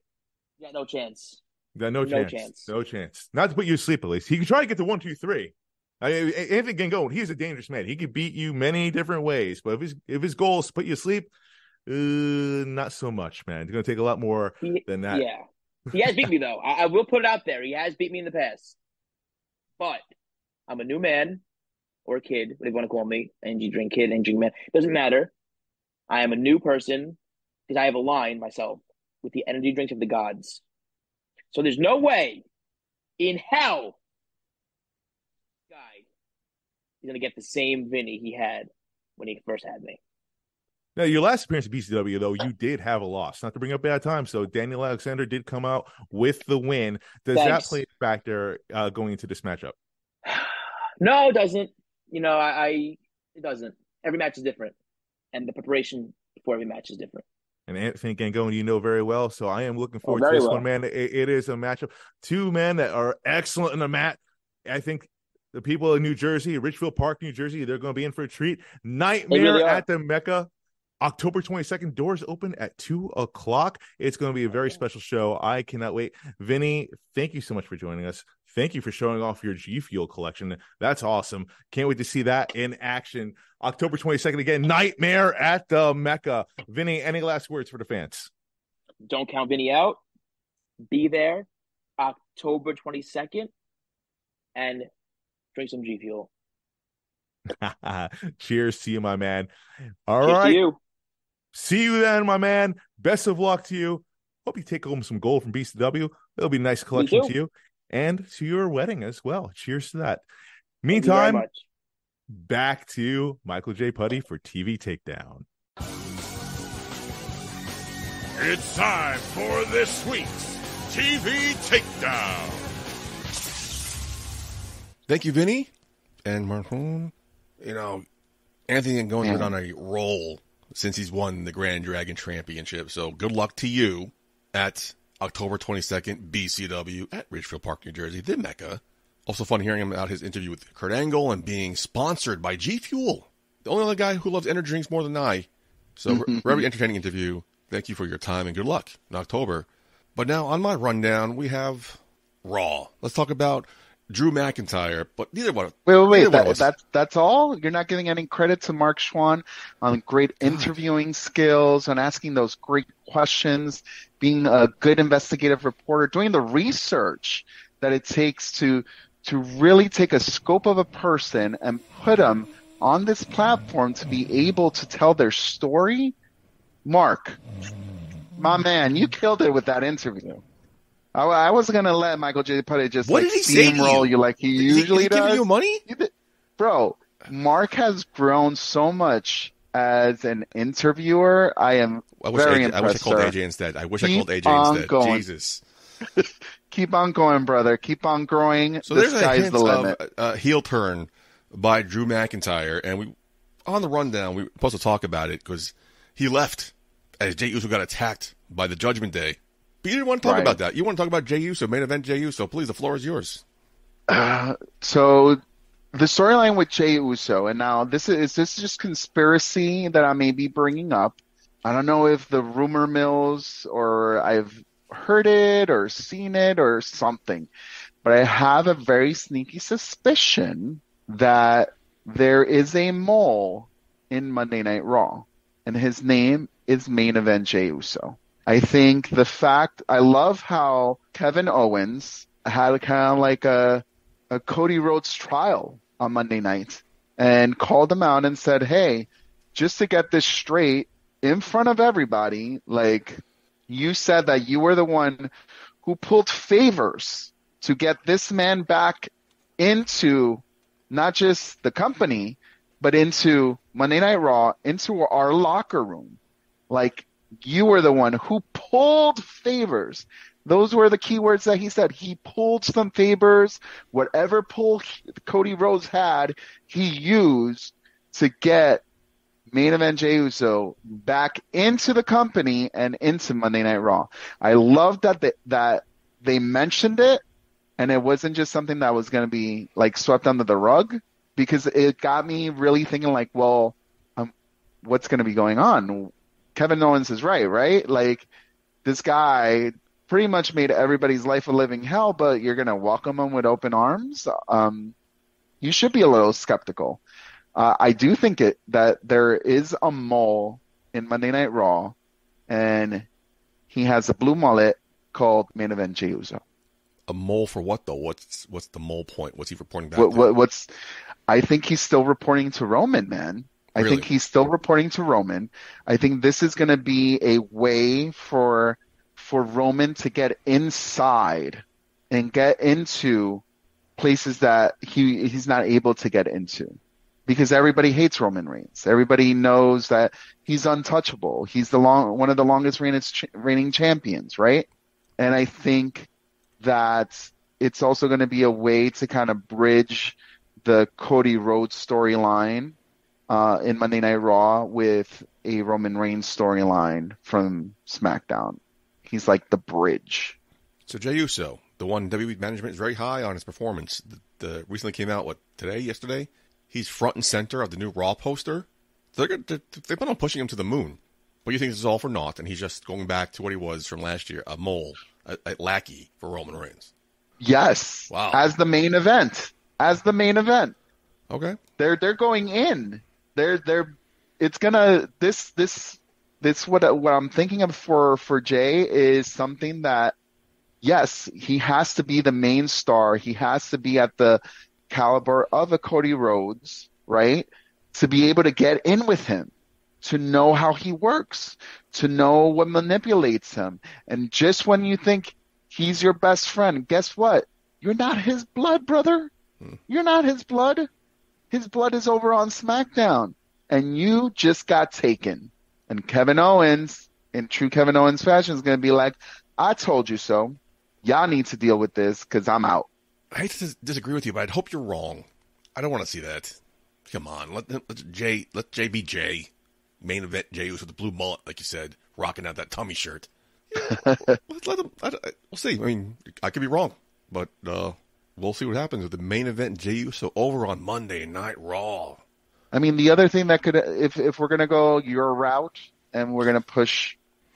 Yeah, no chance. Yeah, no chance. No chance. Not to put you to sleep, at least. He can try to get to 1, 2, 3. Anthony Gangone, he's a dangerous man. He could beat you many different ways, but if his goal is to put you to sleep, not so much, man. It's going to take a lot more than that. Yeah. He has beat me, though. I will put it out there. He has beat me in the past. But I'm a new man or a kid, whatever you want to call me. Energy drink kid, energy drink man. Doesn't matter. I am a new person because I have aligned myself with the energy drinks of the gods. So there's no way in hell guy is going to get the same Vinny he had when he first had me. Now, your last appearance at BCW, though, you did have a loss. Not to bring up bad times. So Daniel Alexander did come out with the win. Does that play a factor going into this matchup? No, it doesn't. It doesn't. Every match is different. And the preparation before every match is different. And Anthony Gangone, you know very well. So I am looking forward to this one, man. It is a matchup. Two men that are excellent in the mat. I think the people in New Jersey, Richfield Park, New Jersey, they're going to be in for a treat. Nightmare at the Mecca. October 22nd, doors open at 2:00. It's going to be a very special show. I cannot wait. Vinny, thank you so much for joining us. Thank you for showing off your G Fuel collection. That's awesome. Can't wait to see that in action. October 22nd, again, Nightmare at the Mecca. Vinny, any last words for the fans? Don't count Vinny out. Be there October 22nd and drink some G Fuel. Cheers to you, my man. All Cheers right. to you. See you then, my man. Best of luck to you. Hope you take home some gold from BCW. It'll be a nice collection to you and to your wedding as well. Cheers to that. Meantime, back to Michael J. Putty for TV Takedown. It's time for this week's TV Takedown. Thank you, Vinny and Marcon. Anthony Gangone has been on a roll since he's won the Grand Dragon Championship. So good luck to you at October 22nd, BCW at Ridgefield Park, New Jersey, the Mecca. Also fun hearing him about his interview with Kurt Angle and being sponsored by G Fuel, the only other guy who loves energy drinks more than I. So very entertaining interview. Thank you for your time and good luck in October. But now on my rundown, we have Raw. Let's talk about Drew McIntyre, but neither one. Wait. That's all? You're not giving any credit to Mark Schwann on great interviewing skills, on asking those great questions, being a good investigative reporter, doing the research that it takes to really take a scope of a person and put them on this platform to be able to tell their story. Mark, My man, you killed it with that interview. I wasn't going to let Michael J. Putty just What like did he say to steamroll you? you like he usually is he does. giving you money? Bro, Mark has grown so much as an interviewer. I am very impressed, I wish I called sir. AJ instead. I wish Keep I called AJ on instead. going. Jesus. Keep on going, brother. Keep on growing. So The there's a sky's hint the limit. of a heel turn by Drew McIntyre, and we on the rundown we were supposed to talk about it because he left as Jey Uso got attacked by the Judgment Day. But you didn't want to talk Right. about that. You want to talk about Jey Uso, main event Jey Uso. Please, the floor is yours. So the storyline with Jey Uso, and now this is just conspiracy that I may be bringing up. I don't know if the rumor mills or I've heard it or seen it or something, but I have a very sneaky suspicion that there is a mole in Monday Night Raw, and his name is Main Event Jey Uso. I think I love how Kevin Owens had kind of like a Cody Rhodes trial on Monday night and called him out and said, hey, just to get this straight in front of everybody, like you said that you were the one who pulled favors to get this man back into not just the company, but into Monday Night Raw, into our locker room. Like you were the one who pulled favors. Those were the keywords that he said. He pulled some favors. Whatever pull Cody Rhodes had, he used to get Main Event Jey Uso back into the company and into Monday Night Raw. I love that they mentioned it, and it wasn't just something that was going to be like swept under the rug, because it got me really thinking like, well, what's going to be going on? Kevin Owens is right? Like this guy pretty much made everybody's life a living hell, but you're going to welcome him with open arms. You should be a little skeptical. I do think that there is a mole in Monday Night Raw, and he has a blue mullet called Main Event Jey Uso. A mole for what though? What's the mole point? What's he reporting back? I think he's still reporting to Roman, man. I think he's still reporting to Roman. I think this is going to be a way for Roman to get inside and get into places that he's not able to get into, because everybody hates Roman Reigns. Everybody knows that he's untouchable. He's one of the longest reigning champions, right? And I think that it's also going to be a way to kind of bridge the Cody Rhodes storyline in Monday Night Raw with a Roman Reigns storyline from SmackDown. He's like the bridge. So Jey Uso, the one WWE management is very high on his performance. The recently came out yesterday. He's front and center of the new Raw poster. So they plan on pushing him to the moon. But you think this is all for naught, and he's just going back to what he was from last year, a mole, a lackey for Roman Reigns. Yes. Wow. As the main event. Okay. They're going in. It's gonna this what I'm thinking of for Jay is something that, yes, he has to be the main star. He has to be at the caliber of a Cody Rhodes, right? To be able to get in with him, to know how he works, to know what manipulates him. And just when you think he's your best friend, guess what? You're not his blood, brother. You're not his blood. His blood is over on SmackDown. And you just got taken. And Kevin Owens, in true Kevin Owens fashion, is going to be like, I told you so. Y'all need to deal with this because I'm out. I hate to disagree with you, but I'd hope you're wrong. I don't want to see that. Come on, let Jay be Jay. Main event Jey Uso with the blue mullet, like you said, rocking out that tummy shirt. Yeah, let him. We'll see. I mean, I could be wrong, but we'll see what happens with the main event Jey Uso over on Monday Night Raw. I mean, the other thing that could, if we're gonna go your route and we're gonna push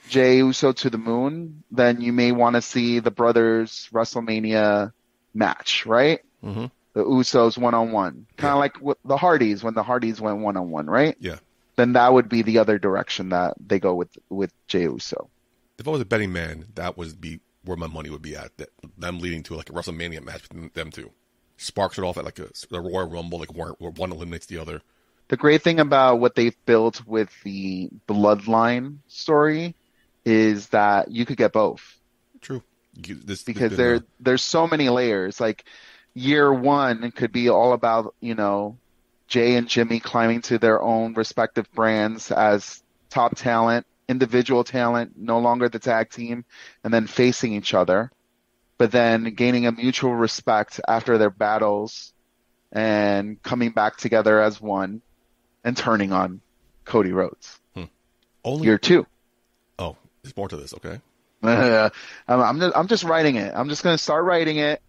Jey Uso to the moon, then you may want to see the brothers WrestleMania match, right? Mm-hmm. The Usos one-on-one, kind of like the Hardys when the Hardys went one-on-one, right? Yeah. Then that would be the other direction that they go with Jey Uso. If I was a betting man, that would be where my money would be at. Them leading to like a WrestleMania match between them two. Sparks it off at like the Royal Rumble, like where one eliminates the other. The great thing about what they've built with the Bloodline story is that you could get both. True. Because there's so many layers. Like year one could be all about, Jay and Jimmy climbing to their own respective brands as top talent, individual talent, no longer the tag team, and then facing each other, but then gaining a mutual respect after their battles and coming back together as one and turning on Cody Rhodes. Year two. Oh, there's more to this. Okay. I'm just writing it. I'm just going to start writing it,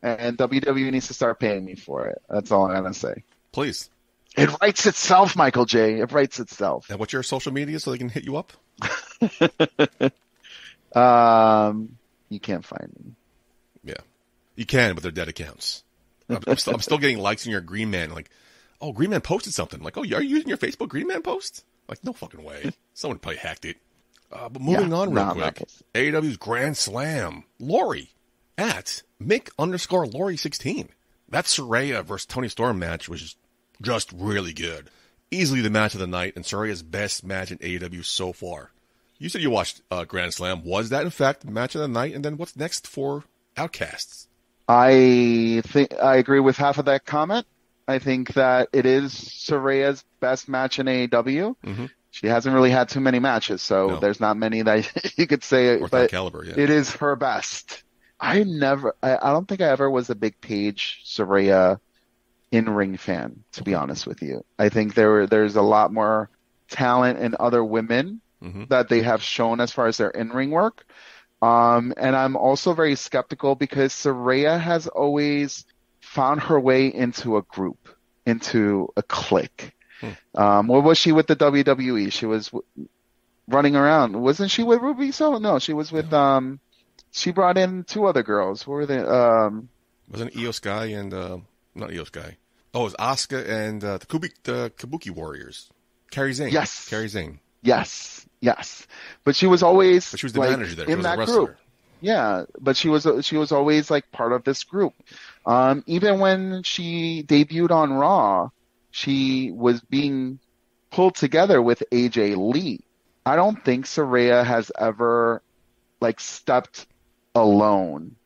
and WWE needs to start paying me for it. That's all I'm going to say. Please. It writes itself, Michael J. It writes itself. And what's your social media so they can hit you up? You can't find me. Yeah. You can, but they're dead accounts. I'm still getting likes in your Green Man. Like, oh, Green Man posted something. Like, oh, are you using your Facebook Green Man post? Like, no fucking way. Someone probably hacked it. But moving on real quick. AEW's Grand Slam. Lori at Mick_Lori16. That Saraya versus Toni Storm match was just really good. Easily the match of the night and Saraya's best match in AEW so far. You said you watched Grand Slam. Was that, in fact, the match of the night? And then what's next for Outcasts? I think I agree with half of that comment. I think that it is Saraya's best match in AEW. Mm-hmm. She hasn't really had too many matches, so there's not many that you could say. But caliber, yeah. It is her best. I don't think I ever was a big Paige Saraya in-ring fan, to be honest with you. I think there's a lot more talent in other women that they have shown as far as their in-ring work. And I'm also very skeptical because Saraya has always found her way into a group, into a clique. What was she with the WWE? She was running around. Wasn't she with Ruby Soho? No, she was with, she brought in two other girls. What were they? Wasn't Io Sky and, not Io Sky. Oh, it was Asuka and the Kabuki Warriors. Kairi Sane. Yes. Kairi Sane. Yes. But she was always the manager there. In that group. Yeah, but she was always like part of this group. Even when she debuted on Raw, she was being pulled together with AJ Lee. I don't think Saraya has ever stepped alone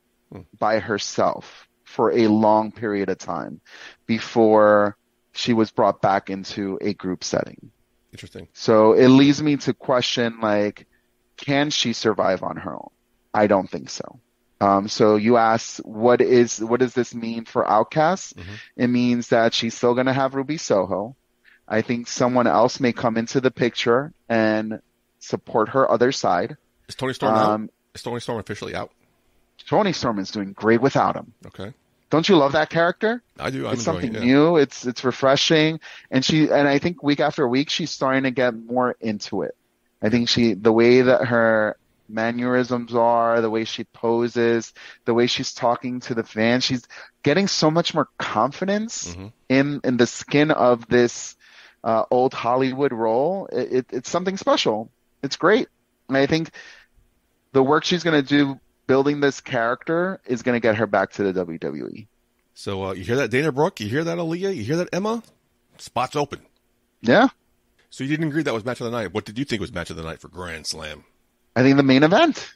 by herself for a long period of time before she was brought back into a group setting. Interesting. So it leads me to question, can she survive on her own? I don't think so. So you asked, what does this mean for Outcasts? It means that she's still going to have Ruby Soho. I think someone else may come into the picture and support her other side. Is Toni Storm out? Is Toni Storm officially out? Toni Storm is doing great without him. Okay. Don't you love that character? I do. It's something new. It's refreshing, and I think week after week she's starting to get more into it. I think the way that her mannerisms are, the way she poses, the way she's talking to the fans, she's getting so much more confidence in the skin of this old Hollywood role. It's something special. It's great, and I think the work she's going to do building this character is going to get her back to the WWE. So you hear that, Dana Brooke? You hear that, Aaliyah? You hear that, Emma? Spot's open. Yeah. So you didn't agree that was match of the night. What did you think was match of the night for Grand Slam? I think the main event.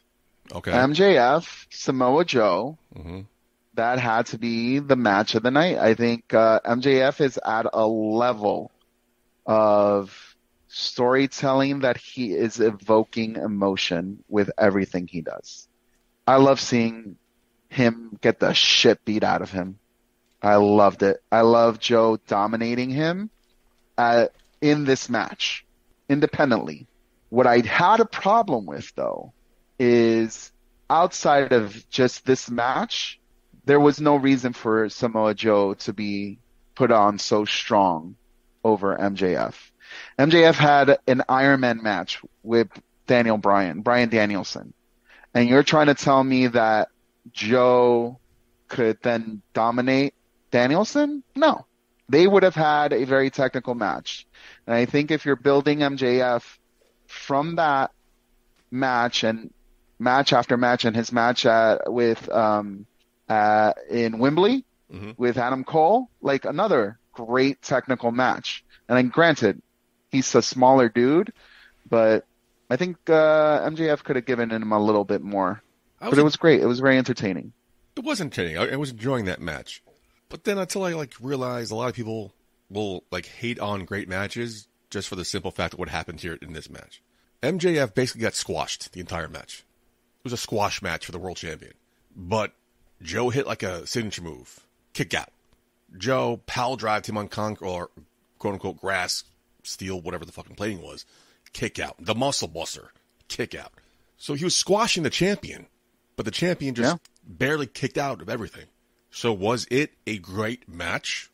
Okay. MJF, Samoa Joe. That had to be the match of the night. I think MJF is at a level of storytelling that he is evoking emotion with everything he does. I love seeing him get the shit beat out of him. I loved it. I love Joe dominating him in this match independently. What I had a problem with, though, is outside of just this match, there was no reason for Samoa Joe to be put on so strong over MJF. MJF had an Iron Man match with Brian Danielson. And you're trying to tell me that Joe could then dominate Danielson? No. They would have had a very technical match. And I think if you're building MJF from that match and match after match and his match in Wembley with Adam Cole, another great technical match. And then granted, he's a smaller dude, but I think MJF could have given him a little bit more, but it was great. It was very entertaining. It was entertaining. I was enjoying that match, but then until I realized a lot of people will hate on great matches just for the simple fact of what happened here in this match. MJF basically got squashed the entire match. It was a squash match for the world champion, but Joe hit a signature move, kick out. Joe pile drived him on concrete or quote unquote grass, steel, whatever the fucking plating was. Kick out. The muscle buster. Kick out. So he was squashing the champion, but the champion just barely kicked out of everything. So was it a great match,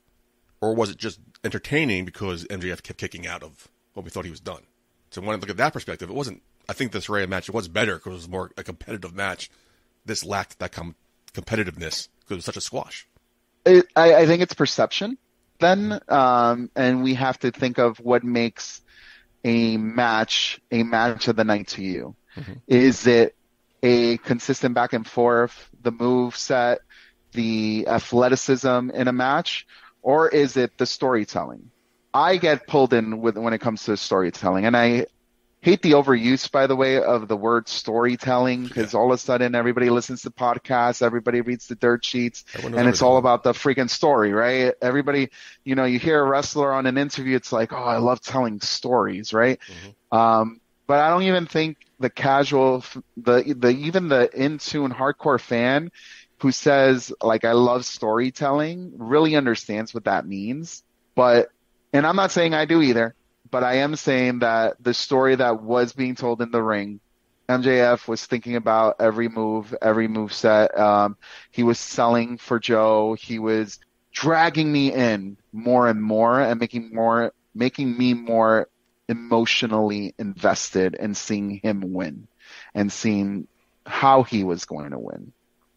or was it just entertaining because MJF kept kicking out of what we thought he was done? So when I look at that perspective, it wasn't. I think this Rhea match was better because it was more a competitive match. This lacked that competitiveness because it was such a squash. I think it's perception then, and we have to think of what makes a match of the night to you. Mm-hmm. Is it a consistent back and forth, the move set, the athleticism in a match, or is it the storytelling? I get pulled in when it comes to storytelling, and I hate the overuse, by the way, of the word storytelling, because all of a sudden everybody listens to podcasts, everybody reads the dirt sheets, and it's all about the freaking story, right? Everybody, you hear a wrestler on an interview, it's like, oh, I love telling stories, right? Mm-hmm. But I don't even think the casual, even the in-tune hardcore fan who says, I love storytelling, really understands what that means. And I'm not saying I do either. But I am saying that the story that was being told in the ring, MJF was thinking about every move set. He was selling for Joe. He was dragging me in more and more and making me more emotionally invested in seeing him win and seeing how he was going to win.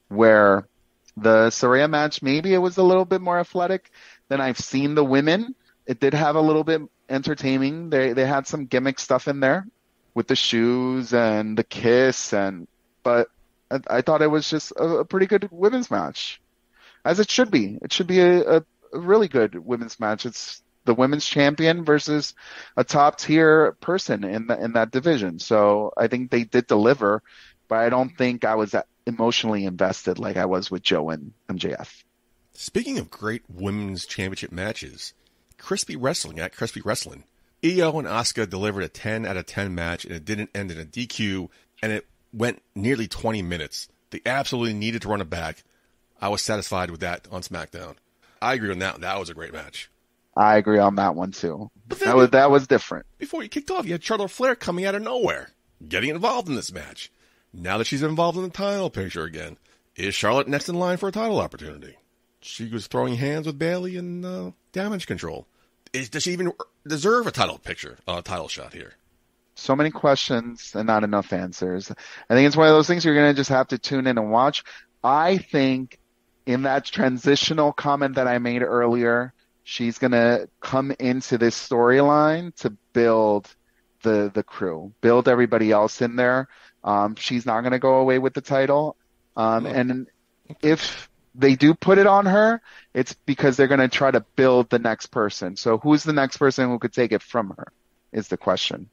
Where the Saraya match, maybe it was a little bit more athletic than I've seen the women. It did have a little bit entertaining. They had some gimmick stuff in there with the shoes and the kiss, but I thought it was just a pretty good women's match, as it should be. It should be a really good women's match. It's the women's champion versus a top tier person in that division. So I think they did deliver, but I don't think I was emotionally invested like I was with Joe and MJF. Speaking of great women's championship matches, Crispy Wrestling at Crispy Wrestling. Io and Asuka delivered a 10 out of 10 match, and it didn't end in a DQ, and it went nearly 20 minutes. They absolutely needed to run it back. I was satisfied with that on SmackDown. I agree on that. That was a great match. I agree on that one, too. But that was different. Before you kicked off, you had Charlotte Flair coming out of nowhere, getting involved in this match. Now that she's involved in the title picture again, is Charlotte next in line for a title opportunity? She was throwing hands with Bayley and Damage Control. Does she even deserve a title shot here? So many questions and not enough answers. I think it's one of those things you're going to just have to tune in and watch. I think in that transitional comment that I made earlier, she's going to come into this storyline to build the crew, build everybody else in there. She's not going to go away with the title. And if they do put it on her, it's because they're going to try to build the next person. So who's the next person who could take it from her is the question.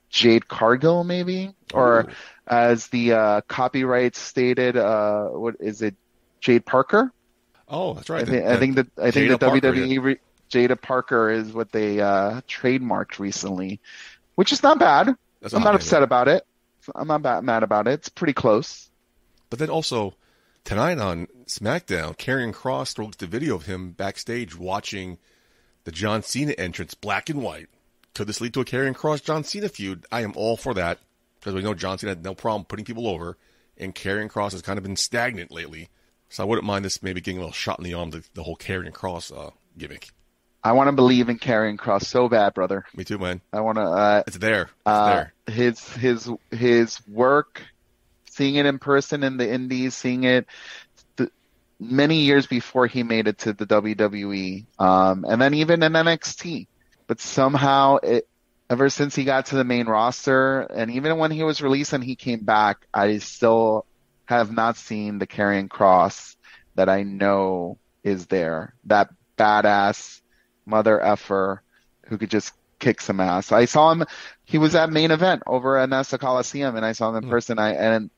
Jade Cargill, maybe? Or as the copyright stated, what is it? Jade Parker? Oh, that's right. I think the WWE Jada Parker is what they trademarked recently, which is not bad. I'm not upset about it. I'm not mad about it. It's pretty close. But then also, tonight on SmackDown, Karrion Kross released a video of him backstage watching the John Cena entrance, black and white. Could this lead to a Karrion Kross-John Cena feud? I am all for that, because we know John Cena had no problem putting people over, and Karrion Kross has kind of been stagnant lately. So I wouldn't mind this maybe getting a little shot in the arm, the whole Karrion Kross gimmick. I want to believe in Karrion Kross so bad, brother. Me too, man. I want to. It's there. It's there. His work, seeing it in person in the Indies, seeing it many years before he made it to the WWE, and then even in NXT. But somehow, ever since he got to the main roster, and even when he was released and he came back, I still have not seen the Karrion Kross that I know is there. That badass mother effer who could just kick some ass. I saw him. He was at Main Event over at Nasa Coliseum, and I saw him in person. I'm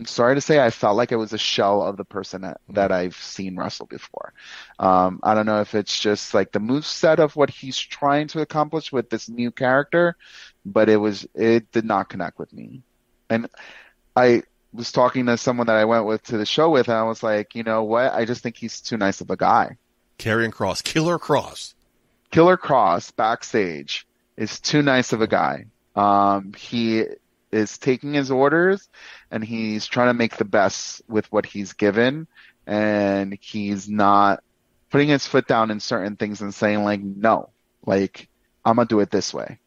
sorry to say, I felt like it was a shell of the person that I've seen wrestle before. I don't know if it's just like the moveset of what he's trying to accomplish with this new character, but it did not connect with me. And I was talking to someone that I went with to the show with, and I was like, you know what? I just think he's too nice of a guy. Karrion Kross, Killer Kross. Killer Kross backstage is too nice of a guy. He is taking his orders and he's trying to make the best with what he's given, and he's not putting his foot down in certain things and saying like, no, like I'm gonna do it this way.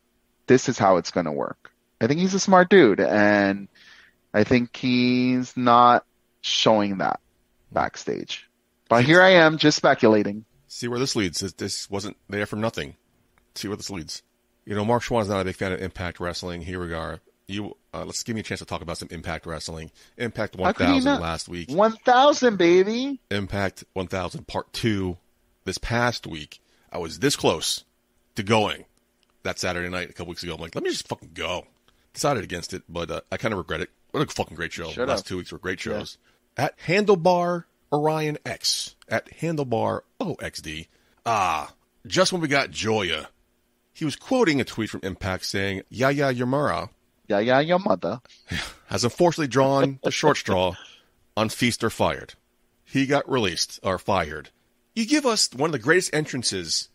This is how it's gonna work. I think he's a smart dude, and I think he's not showing that backstage. But here I am just speculating. See where this leads. This wasn't there for nothing. See where this leads. You know, Mark Schwann's not a big fan of Impact Wrestling. Here we are. Let's give me a chance to talk about some Impact Wrestling. Impact 1000 last week. 1000, baby. Impact 1000 Part 2 this past week. I was this close to going that Saturday night a couple weeks ago. I'm like, let me just fucking go. Decided against it, but I kind of regret it. What a fucking great show. The last 2 weeks were great shows. Yeah. At Handlebar Orion X. At Handlebar OXD. Just when we got Joya, he was quoting a tweet from Impact saying, Yaya Yamura, your mother, has unfortunately drawn the short straw on Feast or Fired. He got released or fired. You give us one of the greatest entrances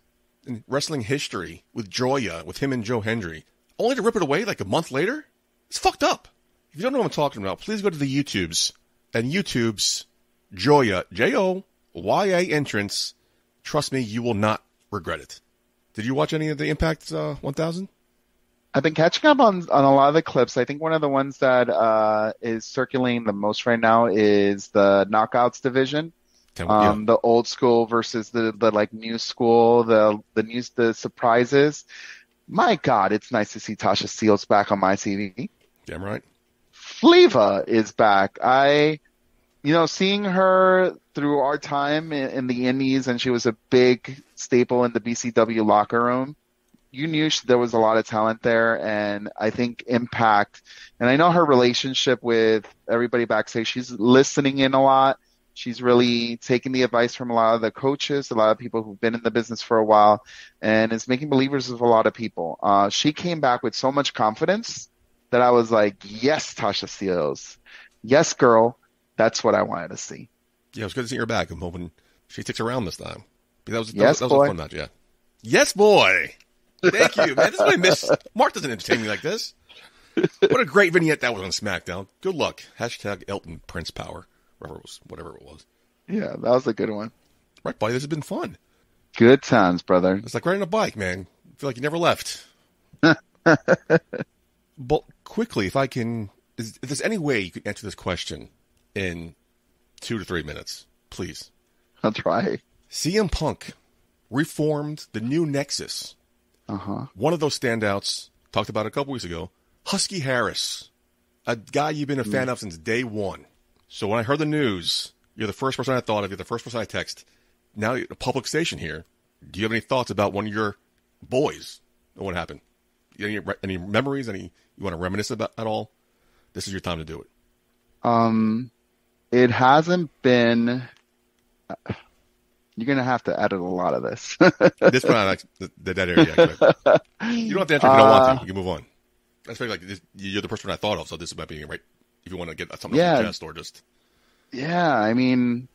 in wrestling history with Joya, with him and Joe Hendry, only to rip it away like a month later? It's fucked up. If you don't know what I'm talking about, please go to the YouTubes and YouTube's Joya, Joya entrance. Trust me, you will not regret it. Did you watch any of the Impact 1000? I've been catching up on a lot of the clips. I think one of the ones that is circulating the most right now is the Knockouts division. The old school versus the like new school, the surprises. My God, it's nice to see Tasha Steelz back on my TV. Damn right. Fleva is back. Seeing her through our time in the Indies, and she was a big staple in the BCW locker room. You knew there was a lot of talent there, and I think Impact, and I know her relationship with everybody backstage, she's listening in a lot. She's really taking the advice from a lot of the coaches, a lot of people who've been in the business for a while, and is making believers of a lot of people. She came back with so much confidence that I was like, yes, Tasha Steelz. Yes, girl. That's what I wanted to see. Yeah, it was good to see her back. I'm hoping she sticks around this time. That was a fun match, yeah. Yes, boy. Thank you, man. This is what I miss. Mark doesn't entertain me like this. What a great vignette that was on Smackdown. Good luck. Hashtag Elton Prince Power. Whatever it was. Yeah, that was a good one. Right, buddy. This has been fun. Good times, brother. It's like riding a bike, man. I feel like you never left. But quickly, if there's any way you could answer this question in 2 to 3 minutes, please. I'll try. CM Punk reformed the new Nexus. One of those standouts, talked about a couple weeks ago, Husky Harris, a guy you've been a fan of since day one. So when I heard the news, you're the first person I thought of, you're the first person I text. Now you're a public station here. Do you have any thoughts about one of your boys and what happened? Any memories? You want to reminisce about at all? This is your time to do it. It hasn't been. You're gonna have to edit a lot of this. This one, I like that area. You don't have to answer if you don't want to. You can move on. I feel like you're the person I thought of, so this might be right. If you want to get something off your chest or just. Yeah, I mean,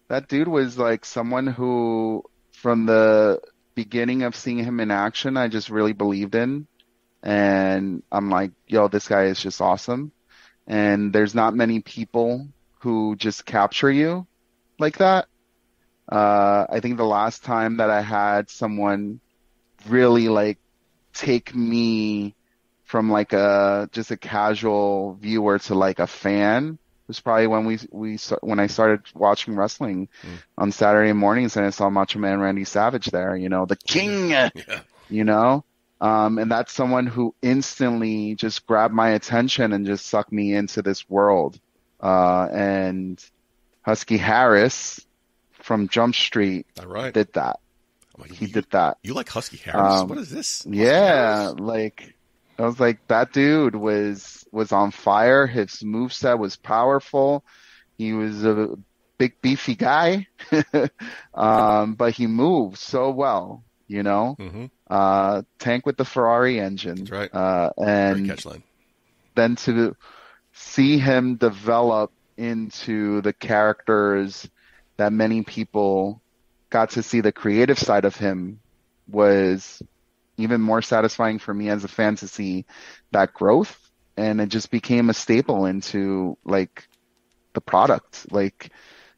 that dude was like someone who, from the beginning of seeing him in action, I just really believed in. And I'm like, yo, this guy is just awesome. And there's not many people who just capture you like that. I think the last time that I had someone really like take me from like just a casual viewer to like a fan was probably when I started watching wrestling on Saturday mornings, and I saw Macho Man Randy Savage there, the king, and that's someone who instantly just grabbed my attention and just sucked me into this world. And Husky Harris from Jump Street did that. he did that. You like Husky Harris? What is this? Yeah, like I was like, that dude was on fire. His moveset was powerful. He was a big beefy guy, but he moved so well. Tank with the Ferrari engine. That's right. And great catch line. Then to see him develop into the characters that many people got to see the creative side of him was even more satisfying for me as a fan to see that growth. And it just became a staple into like the product. Like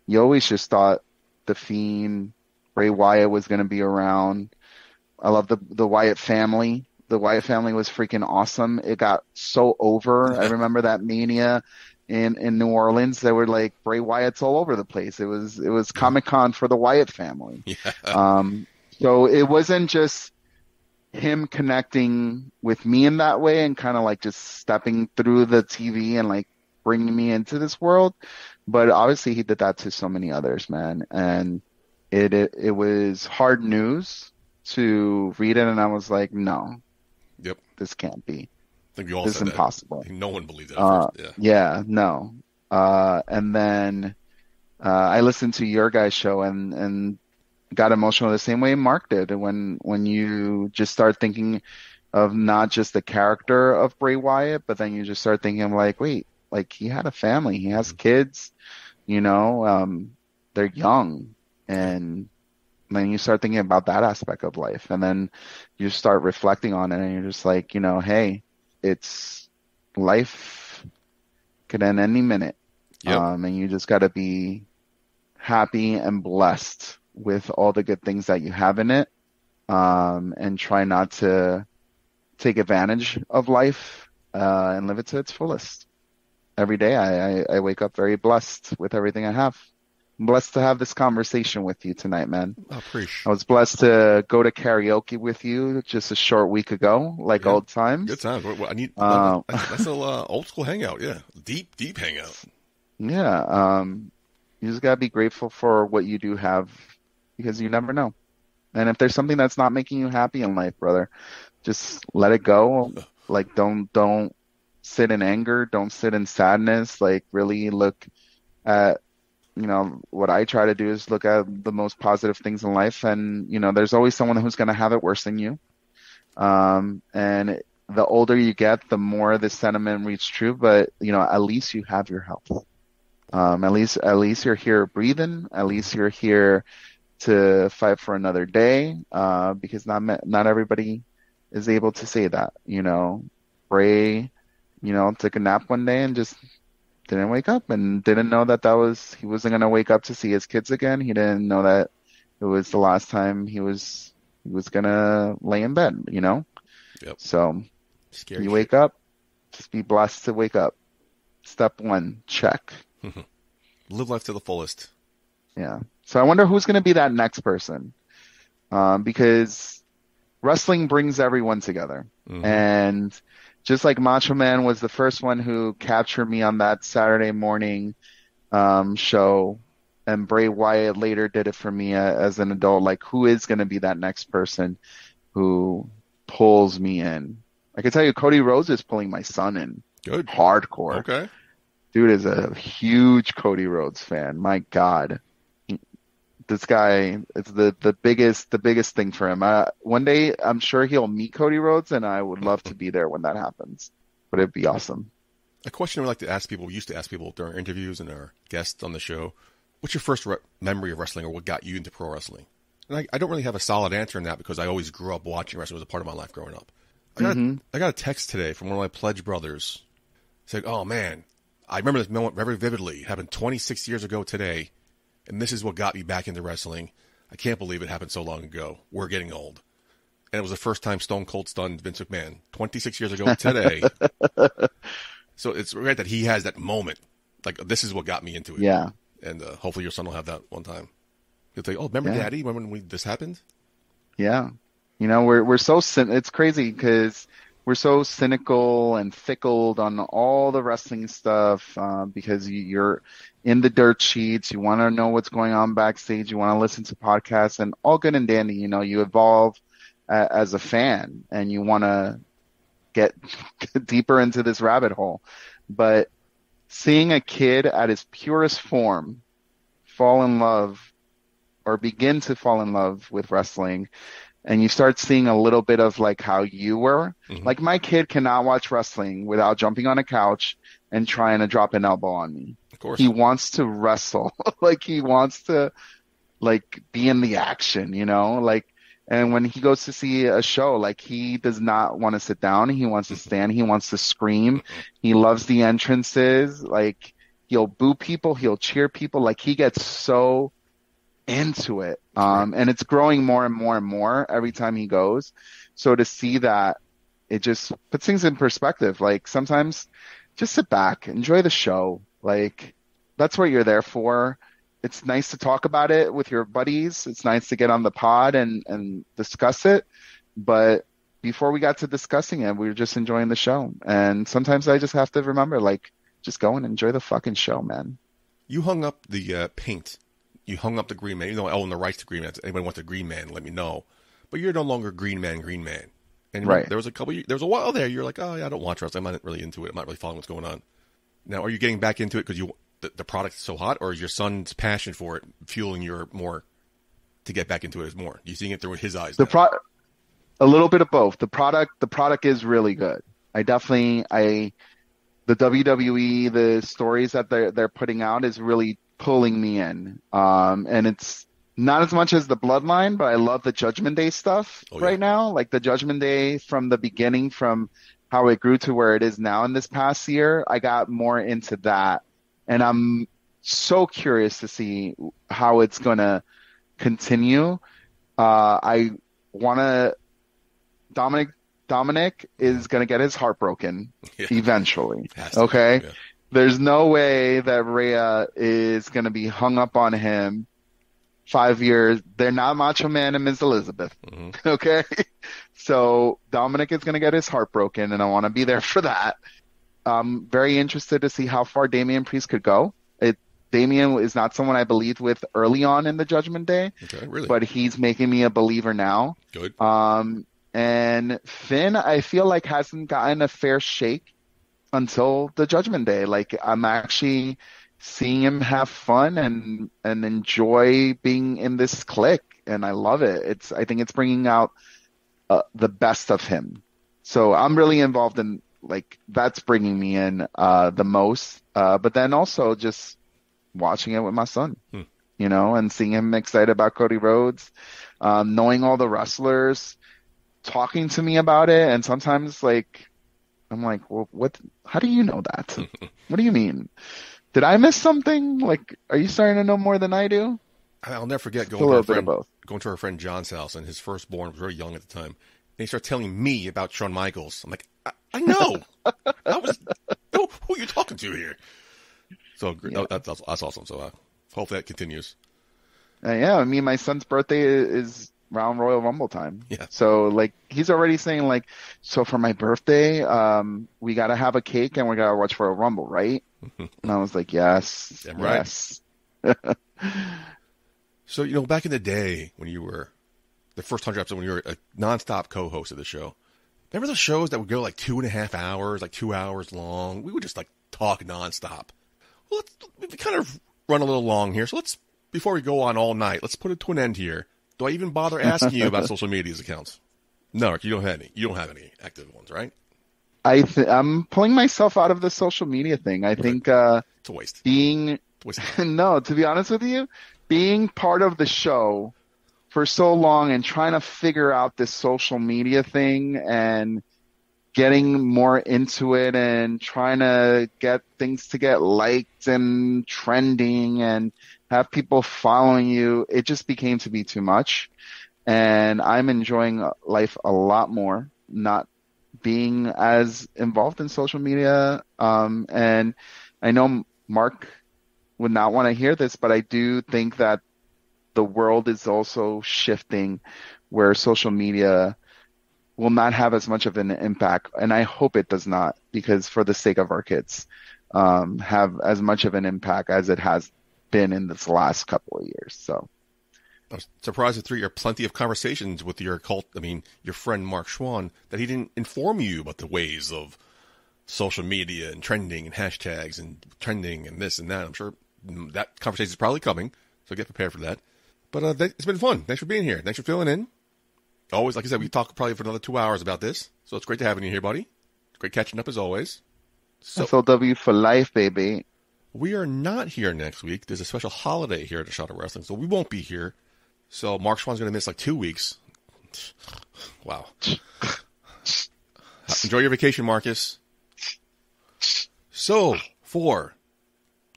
you always just thought the Fiend, Bray Wyatt was going to be around. I love the Wyatt family. The Wyatt family was freaking awesome. It got so over. I remember that Mania in New Orleans. They were like Bray Wyatt's all over the place. It was Comic-Con for the Wyatt family. Yeah. So it wasn't just him connecting with me in that way and kind of like just stepping through the TV and like bringing me into this world, but obviously he did that to so many others, man. And it was hard news to read it, and I was like, no, yep, this can't be. I think we all This is said impossible. that. No one believed that at first. Yeah, no. And then I listened to your guys' show and got emotional the same way Mark did when you just start thinking of not just the character of Bray Wyatt, but then you just start thinking of like, wait, like he had a family, he has kids, they're young, and then you start thinking about that aspect of life, and then you start reflecting on it, and you're just like, hey, it's life could end any minute. Yep. And you just got to be happy and blessed with all the good things that you have in it, and try not to take advantage of life, and live it to its fullest. Every day I wake up very blessed with everything I have. I'm blessed to have this conversation with you tonight, man. I appreciate. I was blessed to go to karaoke with you just a short week ago, like old times. Good times. I need that's a old school hangout. Yeah, deep hangout. Yeah. You just gotta be grateful for what you do have, because you never know. And if there's something that's not making you happy in life, brother, just let it go. Like don't sit in anger. Don't sit in sadness. Like really look at, what I try to do is look at the most positive things in life. And, there's always someone who's going to have it worse than you. And the older you get, the more this sentiment reads true. But, at least you have your health. At least you're here breathing. At least you're here to fight for another day. Because not everybody is able to say that. Bray, took a nap one day and just didn't wake up, and didn't know that he wasn't going to wake up to see his kids again. He didn't know that it was the last time he was going to lay in bed, Yep. So Scary you wake up, just be blessed to wake up. Step one, check. Live life to the fullest. Yeah. So I wonder who's going to be that next person. Because wrestling brings everyone together. Mm-hmm. And just like Macho Man was the first one who captured me on that Saturday morning show, and Bray Wyatt later did it for me as an adult, like who is going to be that next person who pulls me in? I can tell you Cody Rhodes is pulling my son in. Good. Hardcore. Okay. Dude is a huge Cody Rhodes fan. My God. This guy, it's the biggest thing for him. One day, I'm sure he'll meet Cody Rhodes, and I would love to be there when that happens. But it'd be awesome. A question we like to ask people, we used to ask people during interviews and our guests on the show, what's your first memory of wrestling, or what got you into pro wrestling? And I don't really have a solid answer in that, because I always grew up watching wrestling. It was a part of my life growing up. I got a text today from one of my pledge brothers. Said, oh man, I remember this moment very vividly. It happened 26 years ago today. And this is what got me back into wrestling. I can't believe it happened so long ago. We're getting old. And it was the first time Stone Cold stunned Vince McMahon 26 years ago today. So it's great that he has that moment. Like, this is what got me into it. Yeah. And hopefully your son will have that one time. He'll say, oh, remember Daddy? Remember when this happened? Yeah. We're so it's crazy because we're so cynical and fickled on all the wrestling stuff because you're in the dirt sheets. You want to know what's going on backstage. You want to listen to podcasts and all good and dandy. You know, you evolve as a fan and you want to get deeper into this rabbit hole. But seeing a kid at his purest form fall in love or begin to fall in love with wrestling, and you start seeing a little bit of like how you were. Mm-hmm. Like my kid cannot watch wrestling without jumping on a couch and trying to drop an elbow on me. Of course. He wants to wrestle. Like he wants to like be in the action, you know? Like, and when he goes to see a show, like he does not want to sit down. He wants to stand. He wants to scream. He loves the entrances. Like he'll boo people. He'll cheer people. Like he gets so into it. And it's growing more and more and more every time he goes. So to see that, it just puts things in perspective. Like sometimes just sit back, enjoy the show. Like that's what you're there for. It's nice to talk about it with your buddies. It's nice to get on the pod and discuss it. But before we got to discussing it, we were just enjoying the show. And sometimes I just have to remember, like, just go and enjoy the fucking show, man. You hung up the paint. You hung up the Green Man. You know, I own the rights to Green Man. If anybody wants a Green Man, let me know. But you're no longer Green Man. And right. there was a while there, you're like, oh, yeah, I don't watch wrestling. I'm not really into it. I'm not really following what's going on. Now, are you getting back into it because the product is so hot, or is your son's passion for it fueling your more to get back into it more? Are you seeing it through his eyes? A little bit of both. The product is really good. The WWE, the stories that they're putting out is really pulling me in. And it's not as much as the Bloodline, but I love the Judgment Day stuff right now. Like the Judgment Day from the beginning, from how it grew to where it is now in this past year, I got more into that. And I'm so curious to see how it's going to continue. Dominic is going to get his heart broken eventually. Okay. Yeah. There's no way that Rhea is going to be hung up on him 5 years. They're not Macho Man and Ms. Elizabeth. Mm-hmm. Okay. So Dominic is going to get his heart broken, and I want to be there for that. I'm very interested to see how far Damian Priest could go. Damian is not someone I believed with early on in the Judgment Day, really? But he's making me a believer now. Good. And Finn, I feel like hasn't gotten a fair shake until the Judgment Day. Like I'm actually seeing him have fun and enjoy being in this clique, and I love it. I think it's bringing out the best of him. So I'm really involved in, like, that's bringing me in the most. But then also just watching it with my son, you know, and seeing him excited about Cody Rhodes, knowing all the wrestlers, talking to me about it. And sometimes, like, I'm like, well, how do you know that? What do you mean? Did I miss something? Like, are you starting to know more than I do? I'll never forget going to our friend John's house, and his firstborn was very young at the time. And he started telling me about Shawn Michaels. I'm like, I know. Who are you talking to here? So that's awesome. So hopefully that continues. Yeah, I mean, my son's birthday is around Royal Rumble time. Yeah. So, like, he's already saying, like, so for my birthday, we got to have a cake and we got to watch Royal Rumble, right? And I was like, yes. Yeah, right. Yes. So, you know, back in the day when you were the first 100 episodes, when you were a nonstop co-host of the show, remember those shows that would go like 2.5 hours, like 2 hours long? We would just like talk nonstop. Well, we kind of run a little long here. So before we go on all night, let's put it to an end here. Do I even bother asking you about social media's accounts? No, Rick, you don't have any active ones, right? I'm pulling myself out of the social media thing. I think it's a waste. No, to be honest with you, being part of the show for so long and trying to figure out this social media thing and getting more into it and trying to get things to get liked and trending and have people following you, it just became to be too much. And I'm enjoying life a lot more, not being as involved in social media. And I know Mark would not want to hear this, but I do think that the world is also shifting where social media will not have as much of an impact, and I hope it does not, because for the sake of our kids, have as much of an impact as it has been in this last couple of years. So I'm surprised that through your plenty of conversations with your your friend Mark Schwann, that he didn't inform you about the ways of social media and trending and hashtags and trending and this and that. I'm sure that conversation is probably coming, so get prepared for that. But it's been fun. Thanks for being here. Thanks for filling in. Always, like I said, we talk probably for another 2 hours about this, so it's great to have you here, buddy. It's great catching up as always. So, SLW for life, baby. We are not here next week. There's a special holiday here at the Shot of Wrestling, so we won't be here. So Mark Schwann's going to miss like 2 weeks. Wow. Enjoy your vacation, Marcus. So, for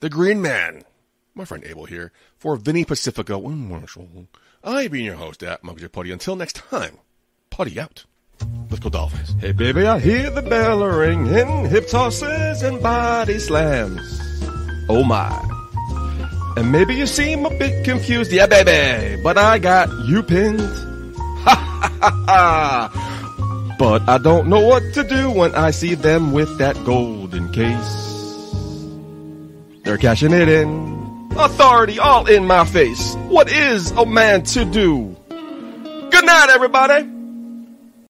the Green Man, my friend Abel here, for Vinny Pacifico and Marshall, I being your host at Mojo Putty. Until next time, Putty out. Let's go Dolphins. Hey baby, I hear the bell ringing, hip tosses and body slams. Oh my. And maybe you seem a bit confused, yeah baby, but I got you pinned. Ha ha ha ha. But I don't know what to do when I see them with that golden case. They're cashing it in. Authority all in my face. What is a man to do? Good night, everybody.